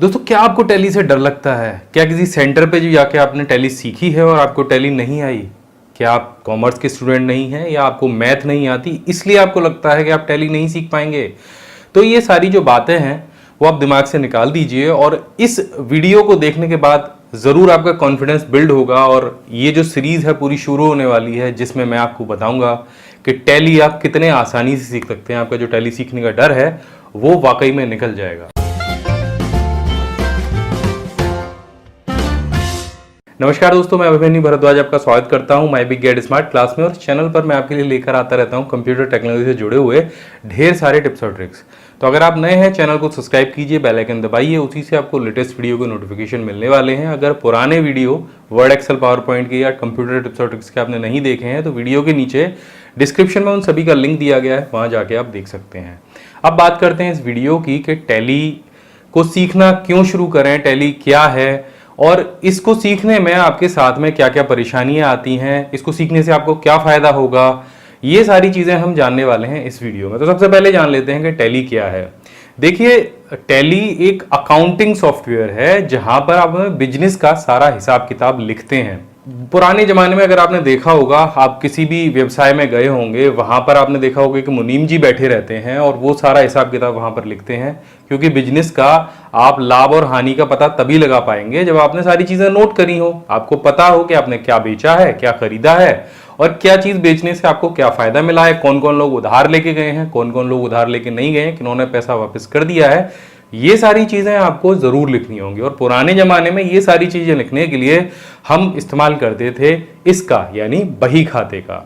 दोस्तों, क्या आपको टैली से डर लगता है? क्या किसी सेंटर पे जो जाके आपने टैली सीखी है और आपको टैली नहीं आई? क्या आप कॉमर्स के स्टूडेंट नहीं हैं या आपको मैथ नहीं आती इसलिए आपको लगता है कि आप टैली नहीं सीख पाएंगे? तो ये सारी जो बातें हैं वो आप दिमाग से निकाल दीजिए और इस वीडियो को देखने के बाद ज़रूर आपका कॉन्फिडेंस बिल्ड होगा। और ये जो सीरीज़ है पूरी शुरू होने वाली है जिसमें मैं आपको बताऊंगा कि टैली आप कितने आसानी से सीख सकते हैं। आपका जो टैली सीखने का डर है वो वाकई में निकल जाएगा। नमस्कार दोस्तों, मैं अभिमन्यु भारद्वाज आपका स्वागत करता हूं my big gate smart class में। और चैनल पर मैं आपके लिए लेकर आता रहता हूं कंप्यूटर टेक्नोलॉजी से जुड़े हुए ढेर सारे टिप्स और ट्रिक्स। तो अगर आप नए हैं चैनल को सब्सक्राइब कीजिए, बेल आइकन दबाइए, उसी से आपको लेटेस्ट वीडियो के नोटिफिकेशन मिलने वाले हैं। अगर पुराने video Word, Excel, PowerPoint के या कंप्यूटर टिप्स और ट्रिक्स के आपने नहीं देखे हैं तो वीडियो के नीचे डिस्क्रिप्शन में उन सभी का लिंक दिया गया है, वहाँ जाके आप देख सकते हैं। अब बात करते हैं इस वीडियो की कि टैली को सीखना क्यों शुरू करें, टैली क्या है और इसको सीखने में आपके साथ में क्या क्या परेशानियां आती हैं, इसको सीखने से आपको क्या फायदा होगा, ये सारी चीजें हम जानने वाले हैं इस वीडियो में। तो सबसे पहले जान लेते हैं कि टैली क्या है। देखिए, टैली एक अकाउंटिंग सॉफ्टवेयर है जहां पर आप बिजनेस का सारा हिसाब किताब लिखते हैं। पुराने जमाने में अगर आपने देखा होगा, आप किसी भी व्यवसाय में गए होंगे, वहां पर आपने देखा होगा कि मुनीम जी बैठे रहते हैं और वो सारा हिसाब किताब वहां पर लिखते हैं। क्योंकि बिजनेस का आप लाभ और हानि का पता तभी लगा पाएंगे जब आपने सारी चीजें नोट करी हो, आपको पता हो कि आपने क्या बेचा है, क्या खरीदा है और क्या चीज बेचने से आपको क्या फायदा मिला है, कौन कौन लोग उधार लेके गए हैं, कौन कौन लोग उधार लेके नहीं गए, किन्होंने पैसा वापस कर दिया है। ये सारी चीजें आपको जरूर लिखनी होंगी। और पुराने जमाने में ये सारी चीजें लिखने के लिए हम इस्तेमाल करते थे इसका, यानी बही खाते का।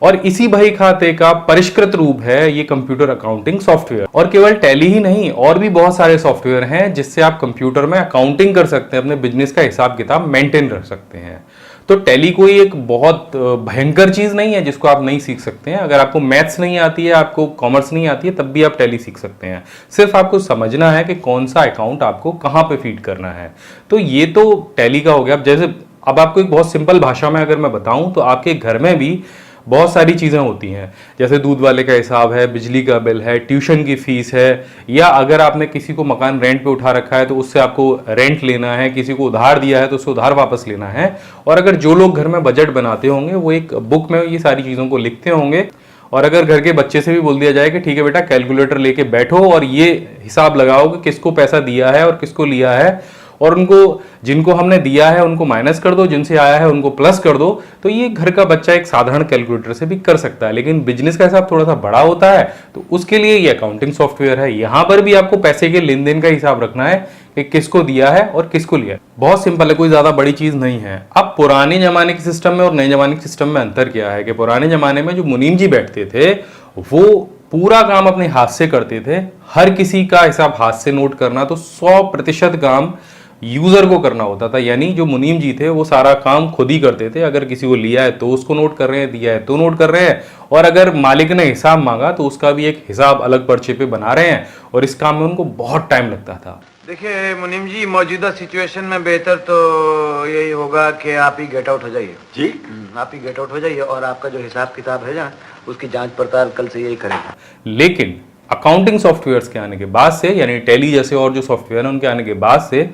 और इसी बही खाते का परिष्कृत रूप है ये कंप्यूटर अकाउंटिंग सॉफ्टवेयर। और केवल टैली ही नहीं, और भी बहुत सारे सॉफ्टवेयर हैं जिससे आप कंप्यूटर में अकाउंटिंग कर सकते हैं, अपने बिजनेस का हिसाब किताब मेंटेन रख सकते हैं। तो टैली कोई एक बहुत भयंकर चीज नहीं है जिसको आप नहीं सीख सकते हैं। अगर आपको मैथ्स नहीं आती है, आपको कॉमर्स नहीं आती है, तब भी आप टैली सीख सकते हैं। सिर्फ आपको समझना है कि कौन सा अकाउंट आपको कहां पे फीड करना है। तो ये तो टैली का हो गया। अब जैसे अब आपको एक बहुत सिंपल भाषा में अगर मैं बताऊं तो आपके घर में भी बहुत सारी चीज़ें होती हैं, जैसे दूध वाले का हिसाब है, बिजली का बिल है, ट्यूशन की फीस है, या अगर आपने किसी को मकान रेंट पे उठा रखा है तो उससे आपको रेंट लेना है, किसी को उधार दिया है तो उससे उधार वापस लेना है। और अगर जो लोग घर में बजट बनाते होंगे वो एक बुक में ये सारी चीज़ों को लिखते होंगे। और अगर घर के बच्चे से भी बोल दिया जाए कि ठीक है बेटा, कैलकुलेटर लेके बैठो और ये हिसाब लगाओ कि किसको पैसा दिया है और किसको लिया है, और उनको जिनको हमने दिया है उनको माइनस कर दो, जिनसे आया है उनको प्लस कर दो, तो ये घर का बच्चा एक साधारण कैलकुलेटर से भी कर सकता है। लेकिन बिजनेस का हिसाब थोड़ा सा बड़ा होता है तो उसके लिए ये अकाउंटिंग सॉफ्टवेयर है। यहां पर भी आपको पैसे के लेन देन का हिसाब रखना है कि किसको दिया है और किसको लिया है। बहुत सिंपल है, कोई ज्यादा बड़ी चीज नहीं है। अब पुराने जमाने के सिस्टम में और नए जमाने के सिस्टम में अंतर क्या है कि पुराने जमाने में जो मुनीम जी बैठते थे वो पूरा काम अपने हाथ से करते थे। हर किसी का हिसाब हाथ से नोट करना, तो 100% काम यूजर को करना होता था। यानी जो मुनीम जी थे वो सारा काम खुद ही करते थे। अगर किसी को लिया है तो उसको नोट कर रहे हैं, दिया है तो नोट कर रहे हैं, और अगर मालिक ने हिसाब मांगा तो उसका भी एक हिसाब अलग पर्चे पे बना रहे हैं। और इस काम में उनको बहुत टाइम लगता था। देखिए मुनीम जी, मौजूदा सिचुएशन में बेहतर तो यही होगा कि आप ही गेट आउट हो जाइए। जी, आप ही गेट आउट हो जाइए और आपका जो हिसाब किताब है ना, उसकी जांच पड़ताल कल से यही करेगा। लेकिन अकाउंटिंग सॉफ्टवेयर्स के आने के बाद से, यानी टैली जैसे और जो सॉफ्टवेयर है उनके आने के बाद से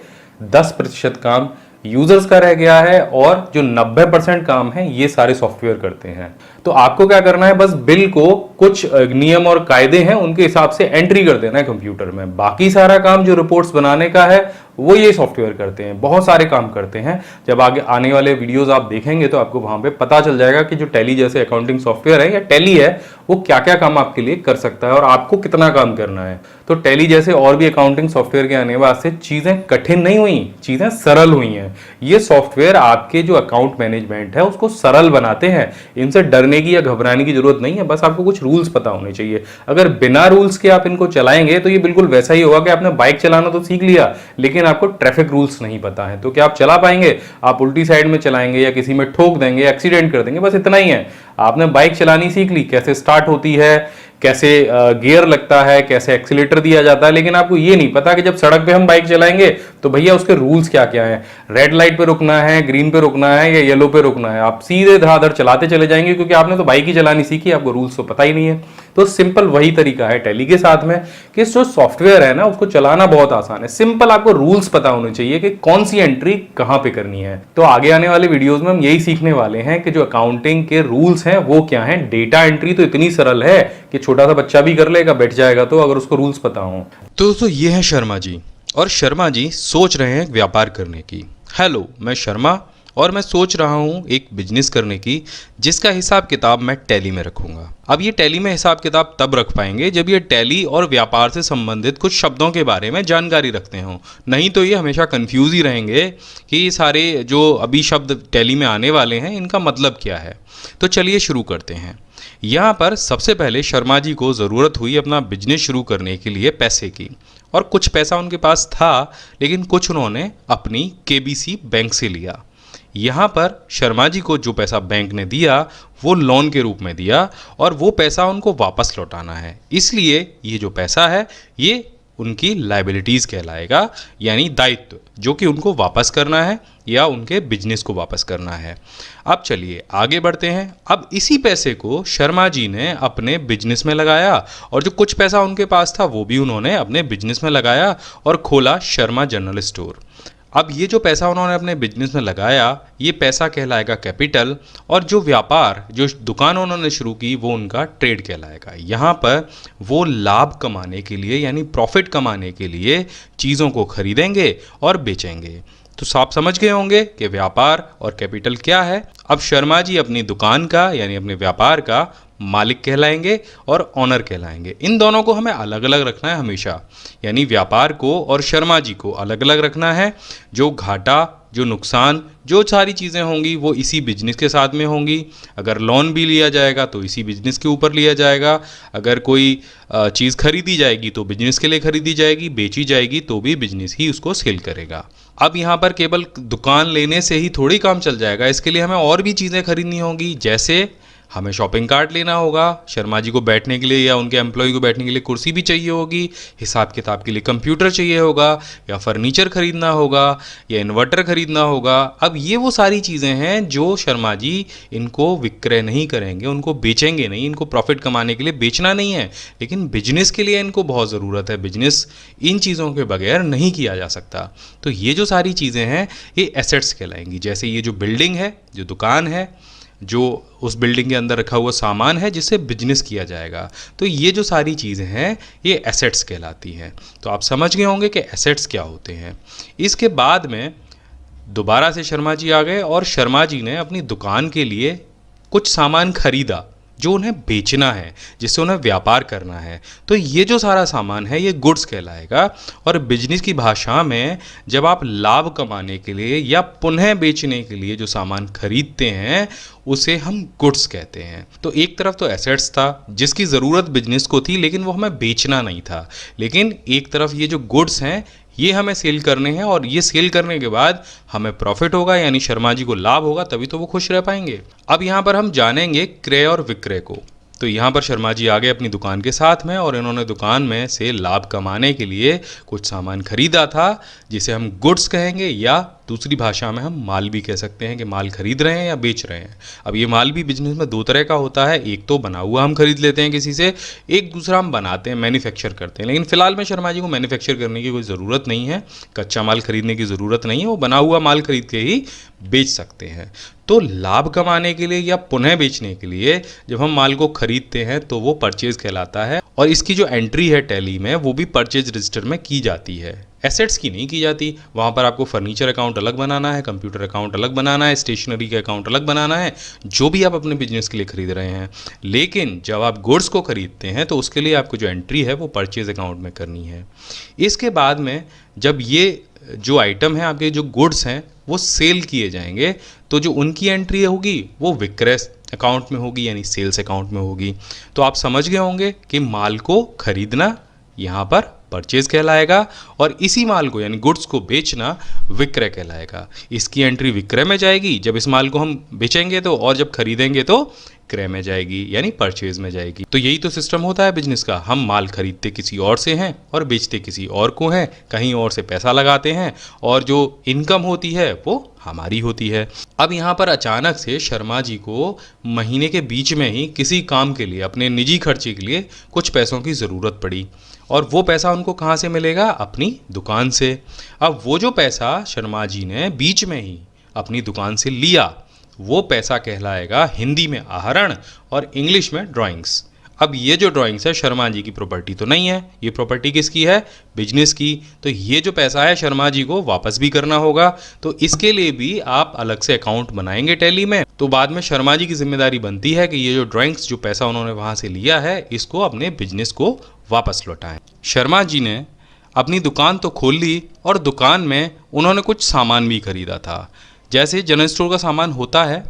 10% काम यूजर्स का रह गया है और जो 90% काम है ये सारे सॉफ्टवेयर करते हैं। तो आपको क्या करना है, बस बिल को कुछ नियम और कायदे हैं उनके हिसाब से एंट्री कर देना है कंप्यूटर में। बाकी सारा काम जो रिपोर्ट्स बनाने का है वो ये सॉफ्टवेयर करते हैं, बहुत सारे काम करते हैं। जब आगे आने वाले वीडियोस आप देखेंगे तो आपको वहां पे पता चल जाएगा कि जो टैली जैसे अकाउंटिंग सॉफ्टवेयर है या टैली है वो क्या क्या काम आपके लिए कर सकता है और आपको कितना काम करना है। तो टैली जैसे और भी अकाउंटिंग सॉफ्टवेयर के आने बाद से चीजें कठिन नहीं हुई, चीजें सरल हुई हैं। ये सॉफ्टवेयर आपके जो अकाउंट मैनेजमेंट है उसको सरल बनाते हैं। इनसे डरने की या घबराने की जरूरत नहीं है, बस आपको कुछ रूल्स पता होने चाहिए। अगर बिना रूल्स के आप इनको चलाएंगे तो ये बिल्कुल वैसा ही होगा कि आपने बाइक चलाना तो सीख लिया लेकिन आपको ट्रैफिक रूल्स नहीं पता है। तो क्या आप चला पाएंगे? आप उल्टी साइड में चलाएंगे या किसी में ठोक देंगे, एक्सीडेंट कर देंगे, बस इतना ही है। आपने बाइक चलानी सीख ली, कैसे स्टार्ट होती है, कैसे गियर लगता है, कैसे एक्सीलेटर दिया जाता है, लेकिन आपको ये नहीं पता कि जब सड़क पे हम बाइक चलाएंगे तो भैया उसके रूल्स क्या क्या हैं, रेड लाइट पे रुकना है, ग्रीन पे रुकना है या येलो पे रुकना है, आप सीधे धड़ाधड़ चलाते चले जाएंगे क्योंकि आपने तो बाइक ही चलानी सीखी, आपको रूल्स तो पता ही नहीं है। तो सिंपल वही तरीका है टैली के साथ में कि जो सॉफ्टवेयर है ना उसको चलाना बहुत आसान है। सिंपल आपको रूल्स पता होने चाहिए कि कौन सी एंट्री कहां पे करनी है। तो आगे आने वाले वीडियोस में हम यही सीखने वाले हैं कि जो अकाउंटिंग के रूल्स हैं वो क्या हैं। डेटा एंट्री तो इतनी सरल है कि छोटा सा बच्चा भी कर लेगा, बैठ जाएगा, तो अगर उसको रूल्स पता हो। तो दोस्तों ये है शर्मा जी, और शर्मा जी सोच रहे हैं व्यापार करने की। हेलो, मैं शर्मा और मैं सोच रहा हूँ एक बिजनेस करने की जिसका हिसाब किताब मैं टैली में रखूँगा। अब ये टैली में हिसाब किताब तब रख पाएंगे जब ये टैली और व्यापार से संबंधित कुछ शब्दों के बारे में जानकारी रखते हों, नहीं तो ये हमेशा कंफ्यूज ही रहेंगे कि ये सारे जो अभी शब्द टैली में आने वाले हैं इनका मतलब क्या है। तो चलिए शुरू करते हैं। यहाँ पर सबसे पहले शर्मा जी को ज़रूरत हुई अपना बिजनेस शुरू करने के लिए पैसे की, और कुछ पैसा उनके पास था लेकिन कुछ उन्होंने अपनी केबीसी बैंक से लिया। यहाँ पर शर्मा जी को जो पैसा बैंक ने दिया वो लोन के रूप में दिया और वो पैसा उनको वापस लौटाना है, इसलिए ये जो पैसा है ये उनकी लायबिलिटीज़ कहलाएगा, यानी दायित्व जो कि उनको वापस करना है या उनके बिजनेस को वापस करना है। अब चलिए आगे बढ़ते हैं। अब इसी पैसे को शर्मा जी ने अपने बिजनेस में लगाया और जो कुछ पैसा उनके पास था वो भी उन्होंने अपने बिजनेस में लगाया और खोला शर्मा जनरल स्टोर। अब ये जो पैसा उन्होंने अपने बिजनेस में लगाया ये पैसा कहलाएगा कैपिटल, और जो व्यापार जो दुकान उन्होंने शुरू की वो उनका ट्रेड कहलाएगा। यहाँ पर वो लाभ कमाने के लिए यानी प्रॉफिट कमाने के लिए चीज़ों को खरीदेंगे और बेचेंगे। तो आप समझ गए होंगे कि व्यापार और कैपिटल क्या है। अब शर्मा जी अपनी दुकान का यानी अपने व्यापार का मालिक कहलाएंगे और ऑनर कहलाएंगे। इन दोनों को हमें अलग अलग रखना है हमेशा, यानी व्यापार को और शर्मा जी को अलग अलग रखना है। जो घाटा, जो नुकसान, जो सारी चीज़ें होंगी वो इसी बिजनेस के साथ में होंगी। अगर लोन भी लिया जाएगा तो इसी बिजनेस के ऊपर लिया जाएगा। अगर कोई चीज़ खरीदी जाएगी तो बिजनेस के लिए खरीदी जाएगी, बेची जाएगी तो भी बिजनेस ही उसको सेल करेगा। अब यहाँ पर केवल दुकान लेने से ही थोड़ी काम चल जाएगा, इसके लिए हमें और भी चीज़ें खरीदनी होंगी। जैसे हमें शॉपिंग कार्ट लेना होगा, शर्मा जी को बैठने के लिए या उनके एम्प्लॉय को बैठने के लिए कुर्सी भी चाहिए होगी, हिसाब किताब के लिए कंप्यूटर चाहिए होगा, या फर्नीचर खरीदना होगा, या इन्वर्टर खरीदना होगा। अब ये वो सारी चीज़ें हैं जो शर्मा जी इनको विक्रय नहीं करेंगे, उनको बेचेंगे नहीं, इनको प्रॉफिट कमाने के लिए बेचना नहीं है, लेकिन बिजनेस के लिए इनको बहुत ज़रूरत है। बिजनेस इन चीज़ों के बगैर नहीं किया जा सकता। तो ये जो सारी चीज़ें हैं ये एसेट्स कहलाएंगी। जैसे ये जो बिल्डिंग है, जो दुकान है, जो उस बिल्डिंग के अंदर रखा हुआ सामान है जिससे बिजनेस किया जाएगा, तो ये जो सारी चीज़ें हैं ये एसेट्स कहलाती हैं। तो आप समझ गए होंगे कि एसेट्स क्या होते हैं। इसके बाद में दोबारा से शर्मा जी आ गए और शर्मा जी ने अपनी दुकान के लिए कुछ सामान खरीदा जो उन्हें बेचना है, जिससे उन्हें व्यापार करना है। तो ये जो सारा सामान है ये गुड्स कहलाएगा। और बिजनेस की भाषा में जब आप लाभ कमाने के लिए या पुनः बेचने के लिए जो सामान खरीदते हैं उसे हम गुड्स कहते हैं। तो एक तरफ तो एसेट्स था जिसकी ज़रूरत बिजनेस को थी लेकिन वो हमें बेचना नहीं था, लेकिन एक तरफ ये जो गुड्स हैं ये हमें सेल करने हैं, और ये सेल करने के बाद हमें प्रॉफिट होगा यानी शर्मा जी को लाभ होगा, तभी तो वो खुश रह पाएंगे। अब यहाँ पर हम जानेंगे क्रय और विक्रय को। तो यहाँ पर शर्मा जी आ गए अपनी दुकान के साथ में और इन्होंने दुकान में से लाभ कमाने के लिए कुछ सामान खरीदा था जिसे हम गुड्स कहेंगे, या दूसरी भाषा में हम माल भी कह सकते हैं कि माल खरीद रहे हैं या बेच रहे हैं। अब ये माल भी बिजनेस में दो तरह का होता है, एक तो बना हुआ हम खरीद लेते हैं किसी से, एक दूसरा हम बनाते हैं, मैन्युफैक्चर करते हैं। लेकिन फिलहाल में शर्मा जी को मैन्युफैक्चर करने की कोई ज़रूरत नहीं है, कच्चा माल खरीदने की ज़रूरत नहीं है, वो बना हुआ माल खरीद के ही बेच सकते हैं। तो लाभ कमाने के लिए या पुनः बेचने के लिए जब हम माल को खरीदते हैं तो वो परचेज कहलाता है, और इसकी जो एंट्री है टैली में वो भी परचेज रजिस्टर में की जाती है, एसेट्स की नहीं की जाती। वहाँ पर आपको फर्नीचर अकाउंट अलग बनाना है, कंप्यूटर अकाउंट अलग बनाना है, स्टेशनरी के अकाउंट अलग बनाना है, जो भी आप अपने बिजनेस के लिए खरीद रहे हैं। लेकिन जब आप गुड्स को खरीदते हैं तो उसके लिए आपको जो एंट्री है वो परचेज अकाउंट में करनी है। इसके बाद में जब ये जो आइटम है, आपके जो गुड्स हैं वो सेल किए जाएंगे, तो जो उनकी एंट्री होगी वो विक्रय अकाउंट में होगी यानी सेल्स अकाउंट में होगी। तो आप समझ गए होंगे कि माल को खरीदना यहाँ पर परचेज कहलाएगा और इसी माल को यानी गुड्स को बेचना विक्रय कहलाएगा। इसकी एंट्री विक्रय में जाएगी जब इस माल को हम बेचेंगे तो, और जब खरीदेंगे तो क्रय में जाएगी यानी परचेज में जाएगी। तो यही तो सिस्टम होता है बिजनेस का। हम माल खरीदते किसी और से हैं और बेचते किसी और को हैं, कहीं और से पैसा लगाते हैं और जो इनकम होती है वो हमारी होती है। अब यहाँ पर अचानक से शर्मा जी को महीने के बीच में ही किसी काम के लिए, अपने निजी खर्चे के लिए कुछ पैसों की ज़रूरत पड़ी और वो पैसा उनको कहाँ से मिलेगा? अपनी दुकान से। अब वो जो पैसा शर्मा जी ने बीच में ही अपनी दुकान से लिया वो पैसा कहलाएगा हिंदी में आहरण और इंग्लिश में ड्राइंग्स। अब ये जो ड्राइंग्स है शर्मा जी की प्रॉपर्टी तो नहीं है, ये प्रॉपर्टी किसकी है? बिजनेस की। तो ये जो पैसा है शर्मा जी को वापस भी करना होगा, तो इसके लिए भी आप अलग से अकाउंट बनाएंगे टैली में। तो बाद में शर्मा जी की जिम्मेदारी बनती है कि ये जो ड्राइंग्स, जो पैसा उन्होंने वहाँ से लिया है, इसको अपने बिजनेस को वापस लौटाएं। शर्मा जी ने अपनी दुकान तो खोल ली और दुकान में उन्होंने कुछ सामान भी खरीदा था, जैसे जनरल स्टोर का सामान होता है।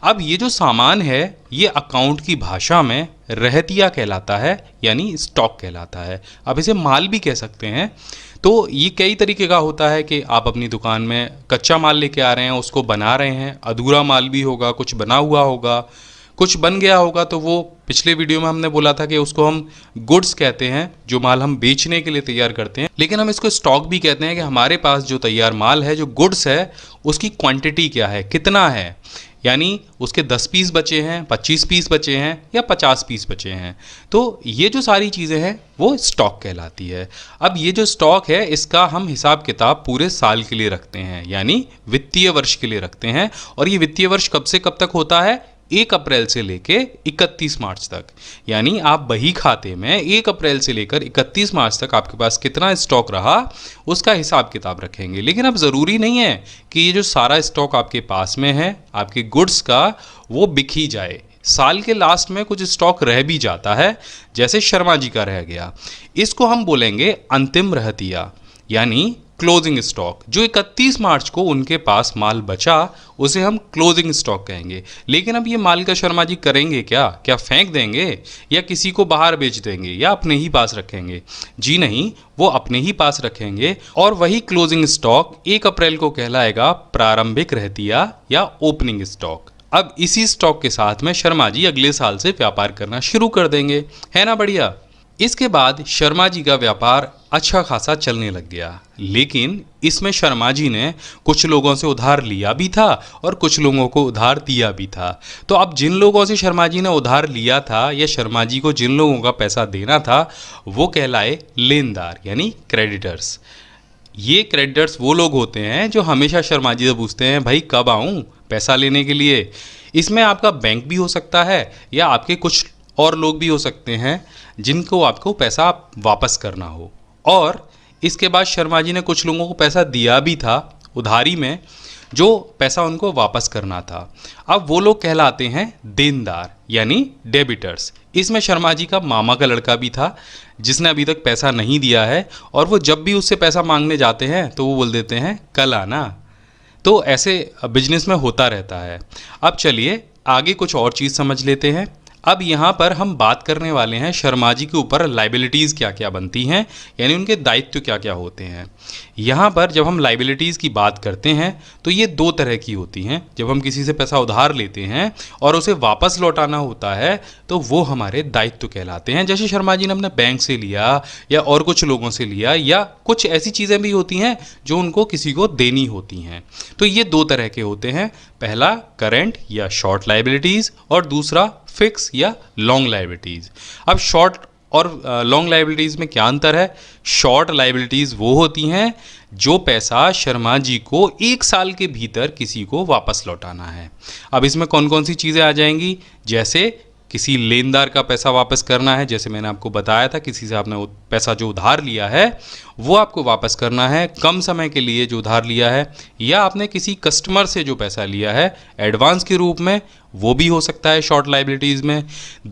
अब ये जो सामान है ये अकाउंट की भाषा में रहतिया कहलाता है, यानी स्टॉक कहलाता है। अब इसे माल भी कह सकते हैं। तो ये कई तरीके का होता है कि आप अपनी दुकान में कच्चा माल लेके आ रहे हैं, उसको बना रहे हैं। अधूरा माल भी होगा, कुछ बना हुआ होगा, कुछ बन गया होगा। तो वो पिछले वीडियो में हमने बोला था कि उसको हम गुड्स कहते हैं, जो माल हम बेचने के लिए तैयार करते हैं। लेकिन हम इसको स्टॉक भी कहते हैं कि हमारे पास जो तैयार माल है, जो गुड्स है, उसकी क्वांटिटी क्या है, कितना है, यानी उसके 10 पीस बचे हैं, 25 पीस बचे हैं या 50 पीस बचे हैं। तो ये जो सारी चीज़ें हैं वो स्टॉक कहलाती है। अब ये जो स्टॉक है इसका हम हिसाब किताब पूरे साल के लिए रखते हैं, यानी वित्तीय वर्ष के लिए रखते हैं। और ये वित्तीय वर्ष कब से कब तक होता है? 1 अप्रैल से लेके 31 मार्च तक। यानी आप बही खाते में 1 अप्रैल से लेकर 31 मार्च तक आपके पास कितना स्टॉक रहा उसका हिसाब किताब रखेंगे। लेकिन अब ज़रूरी नहीं है कि ये जो सारा स्टॉक आपके पास में है, आपके गुड्स का, वो बिक ही जाए। साल के लास्ट में कुछ स्टॉक रह भी जाता है, जैसे शर्मा जी का रह गया। इसको हम बोलेंगे अंतिम रहतिया, यानी क्लोजिंग स्टॉक। जो 31 मार्च को उनके पास माल बचा उसे हम क्लोजिंग स्टॉक कहेंगे। लेकिन अब ये माल का शर्मा जी करेंगे क्या? क्या फेंक देंगे या किसी को बाहर बेच देंगे या अपने ही पास रखेंगे? जी नहीं, वो अपने ही पास रखेंगे। और वही क्लोजिंग स्टॉक 1 अप्रैल को कहलाएगा प्रारंभिक रहतिया या ओपनिंग स्टॉक। अब इसी स्टॉक के साथ में शर्मा जी अगले साल से व्यापार करना शुरू कर देंगे, है ना बढ़िया। इसके बाद शर्मा जी का व्यापार अच्छा खासा चलने लग गया। लेकिन इसमें शर्मा जी ने कुछ लोगों से उधार लिया भी था और कुछ लोगों को उधार दिया भी था। तो अब जिन लोगों से शर्मा जी ने उधार लिया था या शर्मा जी को जिन लोगों का पैसा देना था वो कहलाए लेनदार, यानी क्रेडिटर्स। ये क्रेडिटर्स वो लोग होते हैं जो हमेशा शर्मा जी से पूछते हैं, भाई कब आऊँ पैसा लेने के लिए। इसमें आपका बैंक भी हो सकता है या आपके कुछ और लोग भी हो सकते हैं जिनको आपको पैसा वापस करना हो। और इसके बाद शर्मा जी ने कुछ लोगों को पैसा दिया भी था उधारी में, जो पैसा उनको वापस करना था। अब वो लोग कहलाते हैं देनदार, यानी डेबिटर्स। इसमें शर्मा जी का मामा का लड़का भी था जिसने अभी तक पैसा नहीं दिया है, और वो जब भी उससे पैसा मांगने जाते हैं तो वो बोल देते हैं कल आना। तो ऐसे बिजनेस में होता रहता है। अब चलिए आगे कुछ और चीज़ समझ लेते हैं। अब यहाँ पर हम बात करने वाले हैं शर्मा जी के ऊपर लाइबिलिटीज़ क्या क्या बनती हैं, यानी उनके दायित्व क्या क्या होते हैं। यहाँ पर जब हम लाइबिलिटीज़ की बात करते हैं तो ये 2 तरह की होती हैं। जब हम किसी से पैसा उधार लेते हैं और उसे वापस लौटाना होता है तो वो हमारे दायित्व कहलाते हैं। जैसे शर्मा जी ने अपने बैंक से लिया या और कुछ लोगों से लिया, या कुछ ऐसी चीज़ें भी होती हैं जो उनको किसी को देनी होती हैं। तो ये 2 तरह के होते हैं, पहला करेंट या शॉर्ट लाइबिलिटीज़ और दूसरा फिक्स या लॉन्ग लाइबिलिटीज़। अब शॉर्ट और लॉन्ग लाइबिलिटीज़ में क्या अंतर है? शॉर्ट लाइबिलिटीज़ वो होती हैं जो पैसा शर्मा जी को 1 साल के भीतर किसी को वापस लौटाना है। अब इसमें कौन कौन सी चीज़ें आ जाएंगी? जैसे किसी लेनदार का पैसा वापस करना है, जैसे मैंने आपको बताया था, किसी से आपने पैसा जो उधार लिया है वो आपको वापस करना है कम समय के लिए जो उधार लिया है, या आपने किसी कस्टमर से जो पैसा लिया है एडवांस के रूप में, वो भी हो सकता है शॉर्ट लाइबिलिटीज़ में।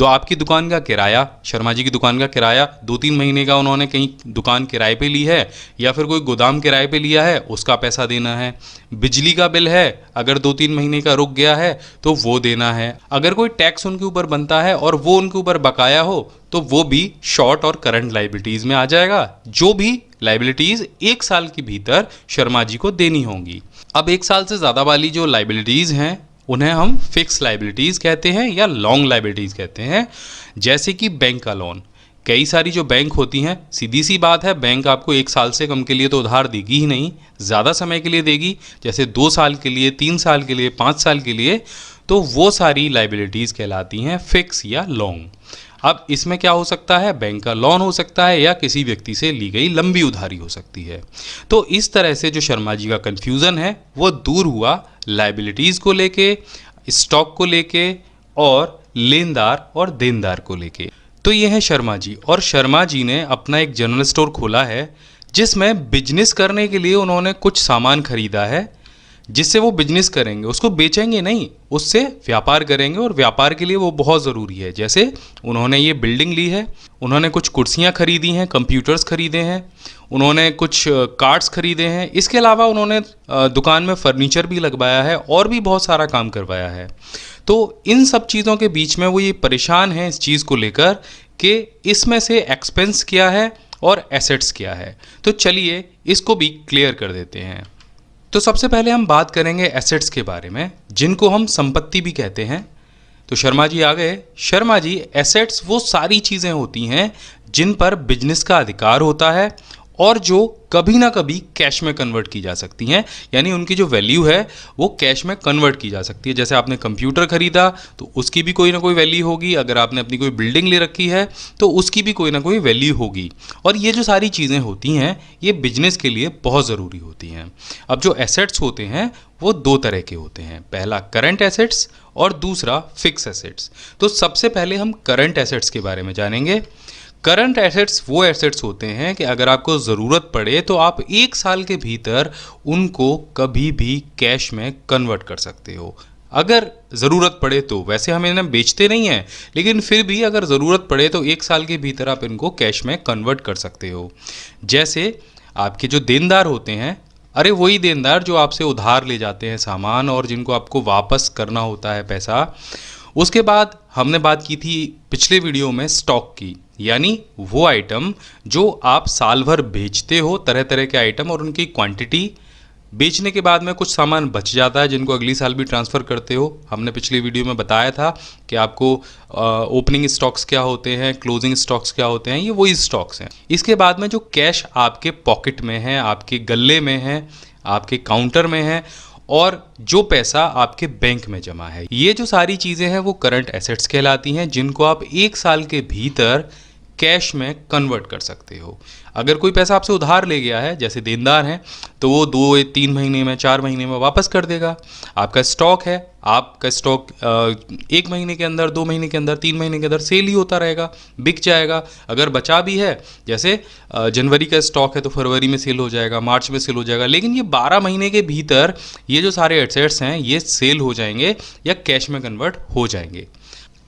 आपकी दुकान का किराया, शर्मा जी की दुकान का किराया 2-3 महीने का उन्होंने कहीं दुकान किराए पे ली है या फिर कोई गोदाम किराए पे लिया है, उसका पैसा देना है। बिजली का बिल है, अगर 2-3 महीने का रुक गया है तो वो देना है। अगर कोई टैक्स उनके ऊपर बनता है और वो उनके ऊपर बकाया हो तो वो भी शॉर्ट और करंट लाइबिलिटीज़ में आ जाएगा। जो भी लाइबिलिटीज़ 1 साल के भीतर शर्मा जी को देनी होंगी। अब 1 साल से ज़्यादा वाली जो लाइबिलिटीज़ हैं उन्हें हम फिक्स लाइबिलिटीज़ कहते हैं या लॉन्ग लाइबिलिटीज़ कहते हैं। जैसे कि बैंक का लोन, कई सारी जो बैंक होती हैं, सीधी सी बात है, बैंक आपको 1 साल से कम के लिए तो उधार देगी ही नहीं, ज़्यादा समय के लिए देगी, जैसे 2 साल के लिए, 3 साल के लिए, 5 साल के लिए। तो वो सारी लाइबिलिटीज़ कहलाती हैं फिक्स या लॉन्ग। अब इसमें क्या हो सकता है, बैंक का लोन हो सकता है या किसी व्यक्ति से ली गई लंबी उधारी हो सकती है। तो इस तरह से जो शर्मा जी का कन्फ्यूज़न है वो दूर हुआ लाइबिलिटीज़ को लेके, स्टॉक को लेके और लेनदार और देनदार को लेके। तो ये है शर्मा जी, और शर्मा जी ने अपना एक जनरल स्टोर खोला है जिसमें बिजनेस करने के लिए उन्होंने कुछ सामान खरीदा है, जिससे वो बिजनेस करेंगे, उसको बेचेंगे नहीं, उससे व्यापार करेंगे, और व्यापार के लिए वो बहुत ज़रूरी है। जैसे उन्होंने ये बिल्डिंग ली है, उन्होंने कुछ कुर्सियाँ खरीदी हैं, कंप्यूटर्स खरीदे हैं, उन्होंने कुछ कार्ड्स खरीदे हैं, इसके अलावा उन्होंने दुकान में फर्नीचर भी लगवाया है और भी बहुत सारा काम करवाया है। तो इन सब चीज़ों के बीच में वो ये परेशान हैं इस चीज़ को लेकर कि इसमें से एक्सपेंस क्या है और एसेट्स क्या है। तो चलिए इसको भी क्लियर कर देते हैं। तो सबसे पहले हम बात करेंगे एसेट्स के बारे में, जिनको हम संपत्ति भी कहते हैं। तो शर्मा जी आ गए। शर्मा जी, एसेट्स वो सारी चीज़ें होती हैं जिन पर बिजनेस का अधिकार होता है और जो कभी ना कभी कैश में कन्वर्ट की जा सकती हैं, यानी उनकी जो वैल्यू है वो कैश में कन्वर्ट की जा सकती है। जैसे आपने कंप्यूटर खरीदा तो उसकी भी कोई ना कोई वैल्यू होगी, अगर आपने अपनी कोई बिल्डिंग ले रखी है तो उसकी भी कोई ना कोई वैल्यू होगी। और ये जो सारी चीज़ें होती हैं ये बिजनेस के लिए बहुत ज़रूरी होती हैं। अब जो एसेट्स होते हैं वो 2 तरह के होते हैं, पहला करंट एसेट्स और दूसरा फिक्स एसेट्स। तो सबसे पहले हम करंट एसेट्स के बारे में जानेंगे। करंट एसेट्स वो एसेट्स होते हैं कि अगर आपको ज़रूरत पड़े तो आप 1 साल के भीतर उनको कभी भी कैश में कन्वर्ट कर सकते हो। अगर ज़रूरत पड़े तो, वैसे हम इन्हें बेचते नहीं हैं, लेकिन फिर भी अगर ज़रूरत पड़े तो 1 साल के भीतर आप इनको कैश में कन्वर्ट कर सकते हो। जैसे आपके जो देनदार होते हैं, अरे वही देनदार जो आपसे उधार ले जाते हैं सामान और जिनको आपको वापस करना होता है पैसा। उसके बाद हमने बात की थी पिछले वीडियो में स्टॉक की, यानी वो आइटम जो आप साल भर बेचते हो, तरह तरह के आइटम, और उनकी क्वांटिटी बेचने के बाद में कुछ सामान बच जाता है जिनको अगली साल भी ट्रांसफ़र करते हो। हमने पिछली वीडियो में बताया था कि आपको ओपनिंग स्टॉक्स क्या होते हैं, क्लोजिंग स्टॉक्स क्या होते हैं, ये वही स्टॉक्स हैं। इसके बाद में जो कैश आपके पॉकेट में है, आपके गले में है, आपके काउंटर में है, और जो पैसा आपके बैंक में जमा है, ये जो सारी चीज़ें हैं वो करंट एसेट्स कहलाती हैं, जिनको आप 1 साल के भीतर कैश में कन्वर्ट कर सकते हो। अगर कोई पैसा आपसे उधार ले गया है, जैसे देनदार हैं, तो वो 2-3 महीने में, 4 महीने में वापस कर देगा। आपका स्टॉक है, आपका स्टॉक 1 महीने के अंदर, 2 महीने के अंदर, 3 महीने के अंदर सेल ही होता रहेगा, बिक जाएगा। अगर बचा भी है, जैसे जनवरी का स्टॉक है तो फरवरी में सेल हो जाएगा, मार्च में सेल हो जाएगा, लेकिन ये 12 महीने के भीतर ये जो सारे एसेट्स हैं ये सेल हो जाएंगे या कैश में कन्वर्ट हो जाएंगे।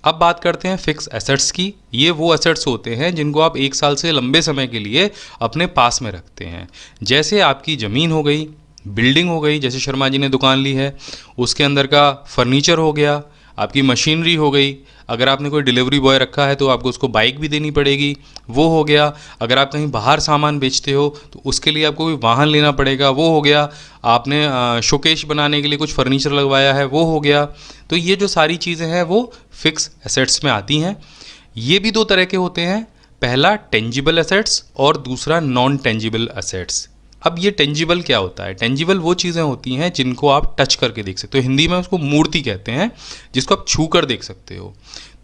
अब बात करते हैं फिक्स एसेट्स की। ये वो एसेट्स होते हैं जिनको आप 1 साल से लंबे समय के लिए अपने पास में रखते हैं। जैसे आपकी ज़मीन हो गई, बिल्डिंग हो गई, जैसे शर्मा जी ने दुकान ली है, उसके अंदर का फर्नीचर हो गया, आपकी मशीनरी हो गई, अगर आपने कोई डिलीवरी बॉय रखा है तो आपको उसको बाइक भी देनी पड़ेगी, वो हो गया। अगर आप कहीं बाहर सामान बेचते हो तो उसके लिए आपको कोई वाहन लेना पड़ेगा, वो हो गया। आपने शोकेश बनाने के लिए कुछ फर्नीचर लगवाया है, वो हो गया। तो ये जो सारी चीज़ें हैं वो फिक्स एसेट्स में आती हैं। ये भी 2 तरह के होते हैं, पहला टेंजिबल एसेट्स और दूसरा नॉन टेंजिबल एसेट्स। अब ये टेंजिबल क्या होता है? टेंजिबल वो चीज़ें होती हैं जिनको आप टच करके देख सकते हो, हिंदी में उसको मूर्ति कहते हैं, जिसको आप छू कर देख सकते हो।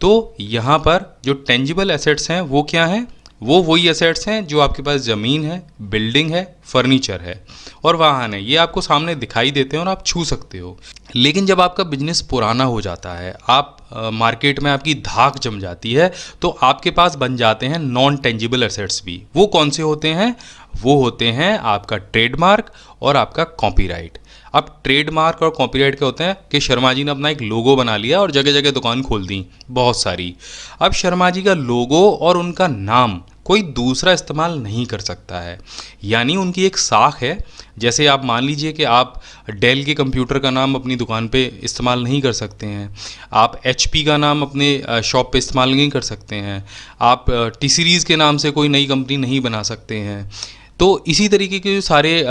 तो यहाँ पर जो टेंजिबल एसेट्स हैं वो क्या हैं? वो वही एसेट्स हैं जो आपके पास ज़मीन है, बिल्डिंग है, फर्नीचर है और वाहन है, ये आपको सामने दिखाई देते हैं और आप छू सकते हो। लेकिन जब आपका बिजनेस पुराना हो जाता है, आप मार्केट में आपकी धाक जम जाती है, तो आपके पास बन जाते हैं नॉन टेंजिबल एसेट्स भी। वो कौन से होते हैं? वो होते हैं आपका ट्रेडमार्क और आपका कॉपीराइट। अब ट्रेडमार्क और कॉपीराइट क्या होते हैं कि शर्मा जी ने अपना एक लोगो बना लिया और जगह जगह दुकान खोल दी बहुत सारी। अब शर्मा जी का लोगो और उनका नाम कोई दूसरा इस्तेमाल नहीं कर सकता है, यानी उनकी एक साख है। जैसे आप मान लीजिए कि आप डेल के कंप्यूटर का नाम अपनी दुकान पे इस्तेमाल नहीं कर सकते हैं, आप HP का नाम अपने शॉप पे इस्तेमाल नहीं कर सकते हैं, आप T सीरीज़ के नाम से कोई नई कंपनी नहीं बना सकते हैं। तो इसी तरीके के जो सारे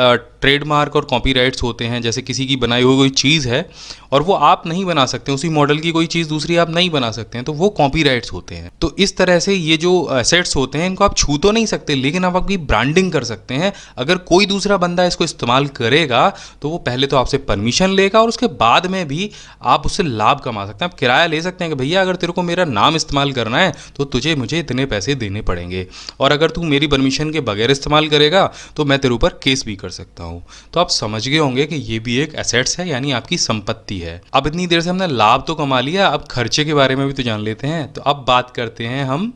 ट्रेडमार्क और कॉपीराइट्स होते हैं, जैसे किसी की बनाई हुई कोई चीज़ है और वो आप नहीं बना सकते, उसी मॉडल की कोई चीज़ दूसरी आप नहीं बना सकते हैं, तो वो कॉपीराइट्स होते हैं। तो इस तरह से ये जो एसेट्स होते हैं इनको आप छू तो नहीं सकते, लेकिन आप आपकी ब्रांडिंग कर सकते हैं। अगर कोई दूसरा बंदा इसको इस्तेमाल करेगा तो वो पहले तो आपसे परमिशन लेगा और उसके बाद में भी आप उससे लाभ कमा सकते हैं। आप किराया ले सकते हैं कि भैया अगर तेरे को मेरा नाम इस्तेमाल करना है तो तुझे मुझे इतने पैसे देने पड़ेंगे, और अगर तू मेरी परमिशन के बगैर इस्तेमाल करेगा तो मैं तेरे ऊपर केस भी कर सकता हूँ। तो आप समझ गए होंगे कि ये भी एक एसेट्स है, यानी आपकी संपत्ति है। अब इतनी देर से हमने लाभ तो कमा लिया, अब खर्चे के बारे में भी तो जान लेते हैं। तो अब बात करते हैं हम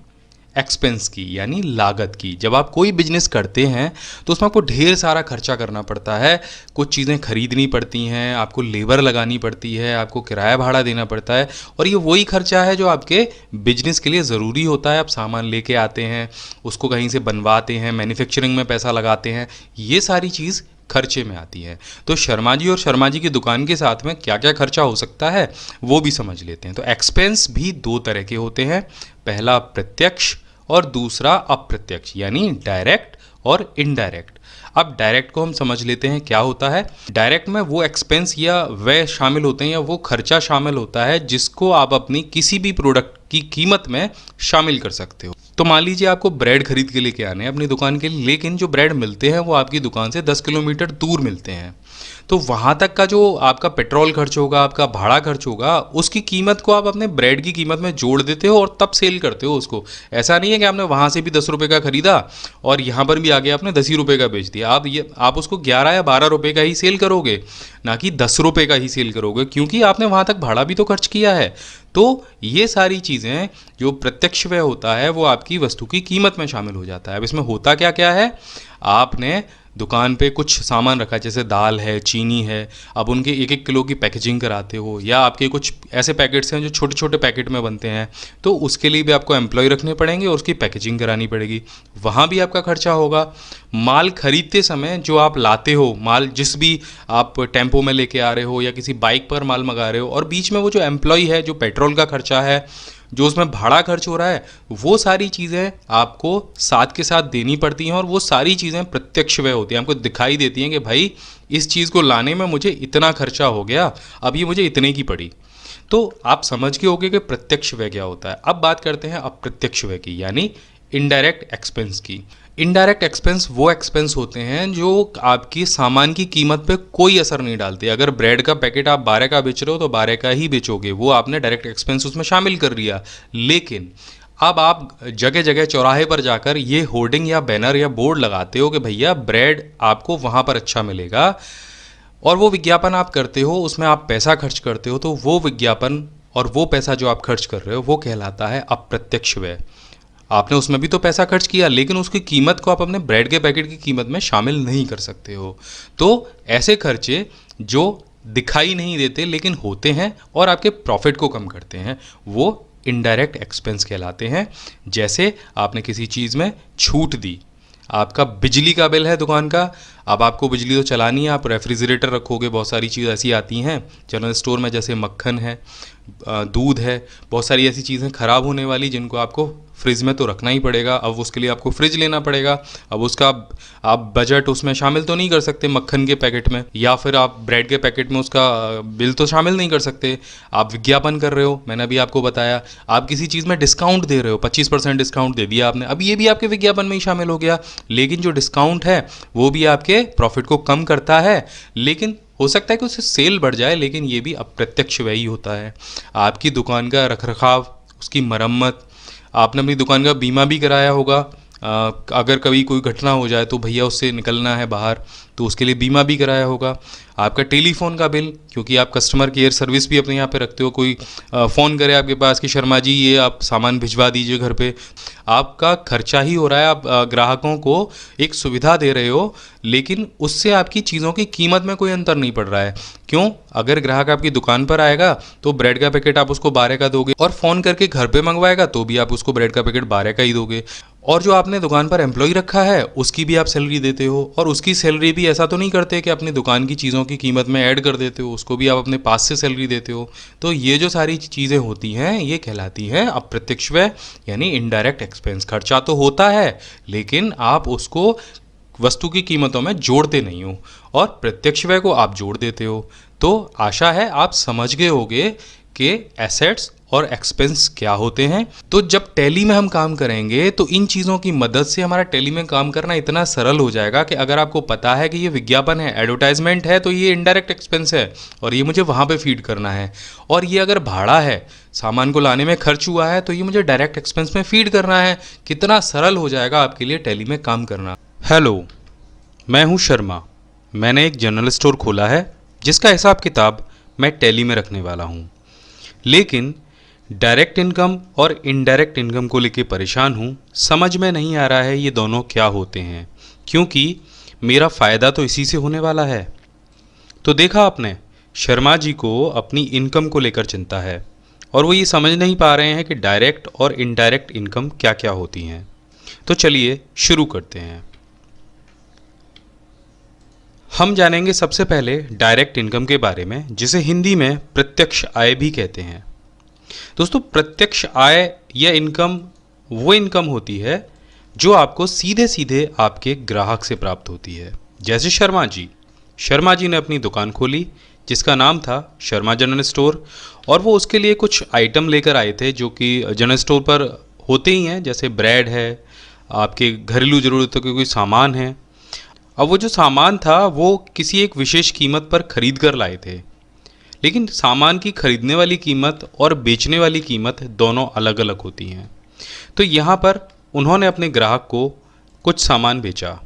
एक्सपेंस की, यानी लागत की। जब आप कोई बिजनेस करते हैं तो उसमें आपको ढेर सारा खर्चा करना पड़ता है। कुछ चीज़ें खरीदनी पड़ती हैं, आपको लेबर लगानी पड़ती है, आपको किराया भाड़ा देना पड़ता है, और ये वही खर्चा है जो आपके बिजनेस के लिए ज़रूरी होता है। आप सामान लेके आते हैं, उसको कहीं से बनवाते हैं, मैन्युफैक्चरिंग में पैसा लगाते हैं, ये सारी चीज़ खर्चे में आती है। तो शर्मा जी और शर्मा जी की दुकान के साथ में क्या क्या खर्चा हो सकता है वो भी समझ लेते हैं। तो एक्सपेंस भी दो तरह के होते हैं, पहला प्रत्यक्ष और दूसरा अप्रत्यक्ष, यानी डायरेक्ट और इनडायरेक्ट। अब डायरेक्ट को हम समझ लेते हैं क्या होता है। डायरेक्ट में वो एक्सपेंस या व्यय शामिल होते हैं या वो खर्चा शामिल होता है जिसको आप अपनी किसी भी प्रोडक्ट की कीमत में शामिल कर सकते हो। तो मान लीजिए आपको ब्रेड खरीद के लेके आने हैं अपनी दुकान के लिए, लेकिन जो ब्रेड मिलते हैं वो आपकी दुकान से 10 किलोमीटर दूर मिलते हैं। तो वहाँ तक का जो आपका पेट्रोल खर्च होगा, आपका भाड़ा खर्च होगा, उसकी कीमत को आप अपने ब्रेड की कीमत में जोड़ देते हो और तब सेल करते हो उसको। ऐसा नहीं है कि आपने वहाँ से भी 10 रुपये का खरीदा और यहाँ पर भी आगे आपने 10 ही रुपये का बेच दिया। आप उसको 11 या 12 रुपये का ही सेल करोगे, ना कि 10 रुपये का ही सेल करोगे, क्योंकि आपने वहाँ तक भाड़ा भी तो खर्च किया है। तो ये सारी चीज़ें जो प्रत्यक्ष व्यय होता है वो आपकी वस्तु की कीमत में शामिल हो जाता है। अब इसमें होता क्या क्या है, आपने दुकान पे कुछ सामान रखा, जैसे दाल है, चीनी है, अब उनके 1-1 किलो की पैकेजिंग कराते हो, या आपके कुछ ऐसे पैकेट्स हैं जो छोटे छोटे पैकेट में बनते हैं, तो उसके लिए भी आपको एम्प्लॉय रखने पड़ेंगे और उसकी पैकेजिंग करानी पड़ेगी, वहाँ भी आपका खर्चा होगा। माल खरीदते समय जो आप लाते हो, माल जिस भी आप टेम्पो में लेके आ रहे हो या किसी बाइक पर माल मंगा रहे हो, और बीच में वो जो एम्प्लॉय है, जो पेट्रोल का खर्चा है, जो उसमें भाड़ा खर्च हो रहा है, वो सारी चीज़ें आपको साथ के साथ देनी पड़ती हैं, और वो सारी चीज़ें प्रत्यक्ष व्यय होती हैं। आपको दिखाई देती हैं कि भाई इस चीज़ को लाने में मुझे इतना खर्चा हो गया, अब ये मुझे इतने की पड़ी। तो आप समझ के होगे कि प्रत्यक्ष व्यय क्या होता है। अब बात करते हैं अप्रत्यक्ष व्यय की, यानी इनडायरेक्ट एक्सपेंस की। इनडायरेक्ट एक्सपेंस वो एक्सपेंस होते हैं जो आपकी सामान की कीमत पे कोई असर नहीं डालते। अगर ब्रेड का पैकेट आप 12 का बेच रहे हो तो 12 का ही बेचोगे, वो आपने डायरेक्ट एक्सपेंस उसमें शामिल कर लिया। लेकिन अब आप जगह जगह चौराहे पर जाकर ये होर्डिंग या बैनर या बोर्ड लगाते हो कि भैया ब्रेड आपको वहाँ पर अच्छा मिलेगा, और वो विज्ञापन आप करते हो, उसमें आप पैसा खर्च करते हो, तो वो विज्ञापन और वो पैसा जो आप खर्च कर रहे हो वो कहलाता है अप्रत्यक्ष व्यय। आपने उसमें भी तो पैसा खर्च किया, लेकिन उसकी कीमत को आप अपने ब्रेड के पैकेट की कीमत में शामिल नहीं कर सकते हो। तो ऐसे खर्चे जो दिखाई नहीं देते लेकिन होते हैं और आपके प्रॉफिट को कम करते हैं, वो इनडायरेक्ट एक्सपेंस कहलाते हैं। जैसे आपने किसी चीज़ में छूट दी, आपका बिजली का बिल है दुकान का, अब आपको बिजली तो चलानी है, आप रेफ्रिजरेटर रखोगे, बहुत सारी चीज़ ऐसी आती हैं जनरल स्टोर में, जैसे मक्खन है, दूध है, बहुत सारी ऐसी चीज़ें ख़राब होने वाली जिनको आपको फ्रिज में तो रखना ही पड़ेगा। अब उसके लिए आपको फ्रिज लेना पड़ेगा। अब उसका आप बजट उसमें शामिल तो नहीं कर सकते मक्खन के पैकेट में, या फिर आप ब्रेड के पैकेट में उसका बिल तो शामिल नहीं कर सकते। आप विज्ञापन कर रहे हो, मैंने अभी आपको बताया, आप किसी चीज़ में डिस्काउंट दे रहे हो, 25% डिस्काउंट दे दिया आपने, अब ये भी आपके विज्ञापन में ही शामिल हो गया। लेकिन जो डिस्काउंट है वो भी आपके प्रॉफिट को कम करता है, लेकिन हो सकता है कि उससे सेल बढ़ जाए, लेकिन ये भी अप्रत्यक्ष व्यय ही होता है। आपकी दुकान का रखरखाव, उसकी मरम्मत, आपने अपनी दुकान का बीमा भी कराया होगा, अगर कभी कोई घटना हो जाए तो भैया उससे निकलना है बाहर, तो उसके लिए बीमा भी कराया होगा। आपका टेलीफोन का बिल, क्योंकि आप कस्टमर केयर सर्विस भी अपने यहाँ पे रखते हो, कोई फ़ोन करे आपके पास कि शर्मा जी ये आप सामान भिजवा दीजिए घर पे, आपका खर्चा ही हो रहा है। आप ग्राहकों को एक सुविधा दे रहे हो, लेकिन उससे आपकी चीज़ों की कीमत में कोई अंतर नहीं पड़ रहा है। क्यों? अगर ग्राहक आपकी दुकान पर आएगा तो ब्रेड का पैकेट आप उसको 12 का दोगे, और फ़ोन करके घर पे मंगवाएगा तो भी आप उसको ब्रेड का पैकेट 12 का ही दोगे। और जो आपने दुकान पर एम्प्लॉय रखा है उसकी भी आप सैलरी देते हो, और उसकी सैलरी भी ऐसा तो नहीं करते कि अपनी दुकान की चीज़ों की कीमत में ऐड कर देते हो, उसको भी आप अपने पास से सैलरी देते हो। तो ये जो सारी चीज़ें होती हैं ये कहलाती हैं अप्रत्यक्ष व्यय, यानी इनडायरेक्ट एक्सपेंस। खर्चा तो होता है लेकिन आप उसको वस्तु की कीमतों में जोड़ते नहीं हो। और प्रत्यक्ष व्यय को आप जोड़ देते हो। तो आशा है आप समझ गए होंगे कि एसेट्स और एक्सपेंस क्या होते हैं। तो जब टैली में हम काम करेंगे तो इन चीज़ों की मदद से हमारा टैली में काम करना इतना सरल हो जाएगा कि अगर आपको पता है कि ये विज्ञापन है, एडवर्टाइजमेंट है, तो ये इनडायरेक्ट एक्सपेंस है और ये मुझे वहाँ पे फीड करना है, और ये अगर भाड़ा है, सामान को लाने में खर्च हुआ है, तो ये मुझे डायरेक्ट एक्सपेंस में फीड करना है। कितना सरल हो जाएगा आपके लिए टैली में काम करना। हेलो, मैं हूँ शर्मा। मैंने एक जनरल स्टोर खोला है जिसका हिसाब किताब मैं टैली में रखने वाला हूँ, लेकिन डायरेक्ट इनकम और इनडायरेक्ट इनकम को लेके परेशान हूँ। समझ में नहीं आ रहा है ये दोनों क्या होते हैं, क्योंकि मेरा फ़ायदा तो इसी से होने वाला है। तो देखा आपने, शर्मा जी को अपनी इनकम को लेकर चिंता है और वो ये समझ नहीं पा रहे हैं कि डायरेक्ट और इनडायरेक्ट इनकम क्या क्या होती हैं। तो चलिए शुरू करते हैं। हम जानेंगे सबसे पहले डायरेक्ट इनकम के बारे में, जिसे हिंदी में प्रत्यक्ष आय भी कहते हैं। दोस्तों, प्रत्यक्ष आय या इनकम वो इनकम होती है जो आपको सीधे सीधे आपके ग्राहक से प्राप्त होती है। जैसे शर्मा जी ने अपनी दुकान खोली जिसका नाम था शर्मा जनरल स्टोर, और वो उसके लिए कुछ आइटम लेकर आए थे जो कि जनरल स्टोर पर होते ही हैं, जैसे ब्रेड है, आपके घरेलू ज़रूरतों के कोई सामान है। अब वो जो सामान था वो किसी एक विशेष कीमत पर खरीद कर लाए थे, लेकिन सामान की खरीदने वाली कीमत और बेचने वाली कीमत दोनों अलग अलग होती हैं। तो यहाँ पर उन्होंने अपने ग्राहक को कुछ सामान बेचा।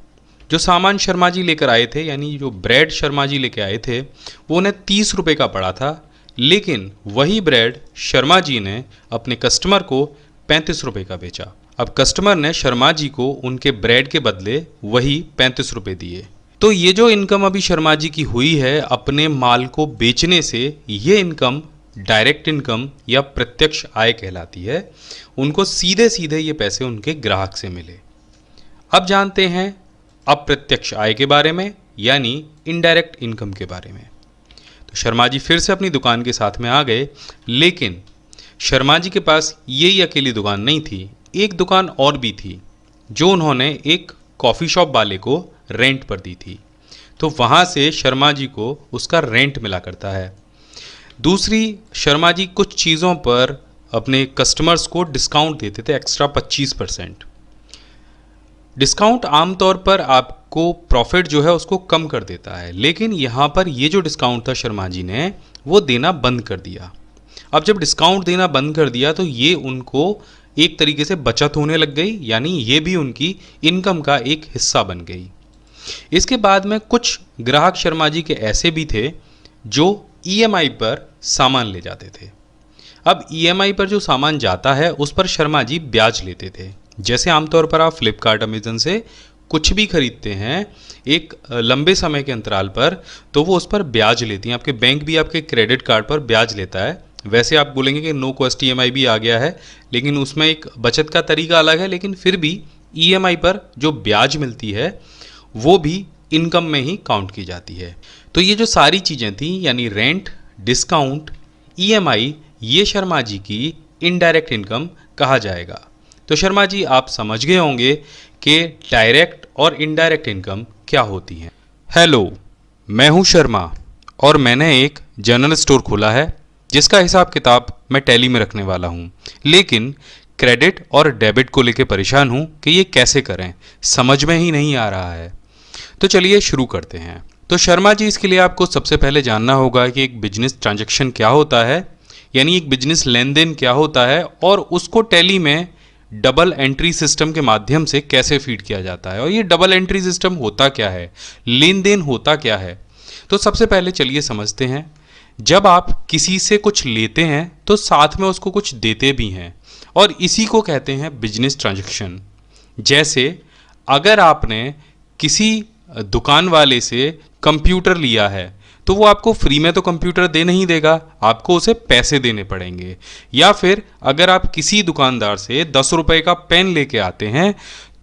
जो सामान शर्मा जी लेकर आए थे, यानी जो ब्रेड शर्मा जी लेकर आए थे, वो उन्हें 30 रुपये का पड़ा था, लेकिन वही ब्रेड शर्मा जी ने अपने कस्टमर को 35 रुपये का बेचा। अब कस्टमर ने शर्मा जी को उनके ब्रेड के बदले वही 35 रुपये दिए। तो ये जो इनकम अभी शर्मा जी की हुई है अपने माल को बेचने से, ये इनकम डायरेक्ट इनकम या प्रत्यक्ष आय कहलाती है। उनको सीधे सीधे ये पैसे उनके ग्राहक से मिले। अब जानते हैं अप्रत्यक्ष आय के बारे में, यानी इनडायरेक्ट इनकम के बारे में। तो शर्मा जी फिर से अपनी दुकान के साथ में आ गए, लेकिन शर्मा जी के पास यही अकेली दुकान नहीं थी, एक दुकान और भी थी जो उन्होंने एक कॉफ़ी शॉप वाले को रेंट पर दी थी। तो वहाँ से शर्मा जी को उसका रेंट मिला करता है। दूसरी, शर्मा जी कुछ चीज़ों पर अपने कस्टमर्स को डिस्काउंट देते थे, एक्स्ट्रा 25%। डिस्काउंट आमतौर पर आपको प्रॉफिट जो है उसको कम कर देता है, लेकिन यहाँ पर ये जो डिस्काउंट था शर्मा जी ने वो देना बंद कर दिया। अब जब डिस्काउंट देना बंद कर दिया तो ये उनको एक तरीके से बचत होने लग गई, यानी ये भी उनकी इनकम का एक हिस्सा बन गई। इसके बाद में कुछ ग्राहक शर्मा जी के ऐसे भी थे जो ईएमआई पर सामान ले जाते थे। अब ईएमआई पर जो सामान जाता है उस पर शर्मा जी ब्याज लेते थे। जैसे आमतौर पर आप फ्लिपकार्ट, अमेजन से कुछ भी खरीदते हैं एक लंबे समय के अंतराल पर, तो वो उस पर ब्याज लेती हैं। आपके बैंक भी आपके क्रेडिट कार्ड पर ब्याज लेता है। वैसे आप बोलेंगे कि नो कॉस्ट ईएमआई भी आ गया है, लेकिन उसमें एक बचत का तरीका अलग है, लेकिन फिर भी ईएमआई पर जो ब्याज मिलती है वो भी इनकम में ही काउंट की जाती है। तो ये जो सारी चीज़ें थी, यानी रेंट, डिस्काउंट, ईएमआई, ये शर्मा जी की इनडायरेक्ट इनकम कहा जाएगा। तो शर्मा जी आप समझ गए होंगे कि डायरेक्ट और इनडायरेक्ट इनकम क्या होती हैं। हेलो, मैं हूँ शर्मा और मैंने एक जनरल स्टोर खोला है जिसका हिसाब किताब मैं टैली में रखने वाला हूँ, लेकिन क्रेडिट और डेबिट को लेके परेशान हूँ कि ये कैसे करें, समझ में ही नहीं आ रहा है। तो चलिए शुरू करते हैं। तो शर्मा जी, इसके लिए आपको सबसे पहले जानना होगा कि एक बिजनेस ट्रांजैक्शन क्या होता है, यानी एक बिजनेस लेन देन क्या होता है, और उसको टैली में डबल एंट्री सिस्टम के माध्यम से कैसे फीड किया जाता है। और ये डबल एंट्री सिस्टम होता क्या है, लेन देन होता क्या है। तो सबसे पहले चलिए समझते हैं। जब आप किसी से कुछ लेते हैं तो साथ में उसको कुछ देते भी हैं, और इसी को कहते हैं बिजनेस ट्रांजैक्शन। जैसे अगर आपने किसी दुकान वाले से कंप्यूटर लिया है तो वो आपको फ्री में तो कंप्यूटर दे नहीं देगा, आपको उसे पैसे देने पड़ेंगे। या फिर अगर आप किसी दुकानदार से 10 रुपए का पेन लेके आते हैं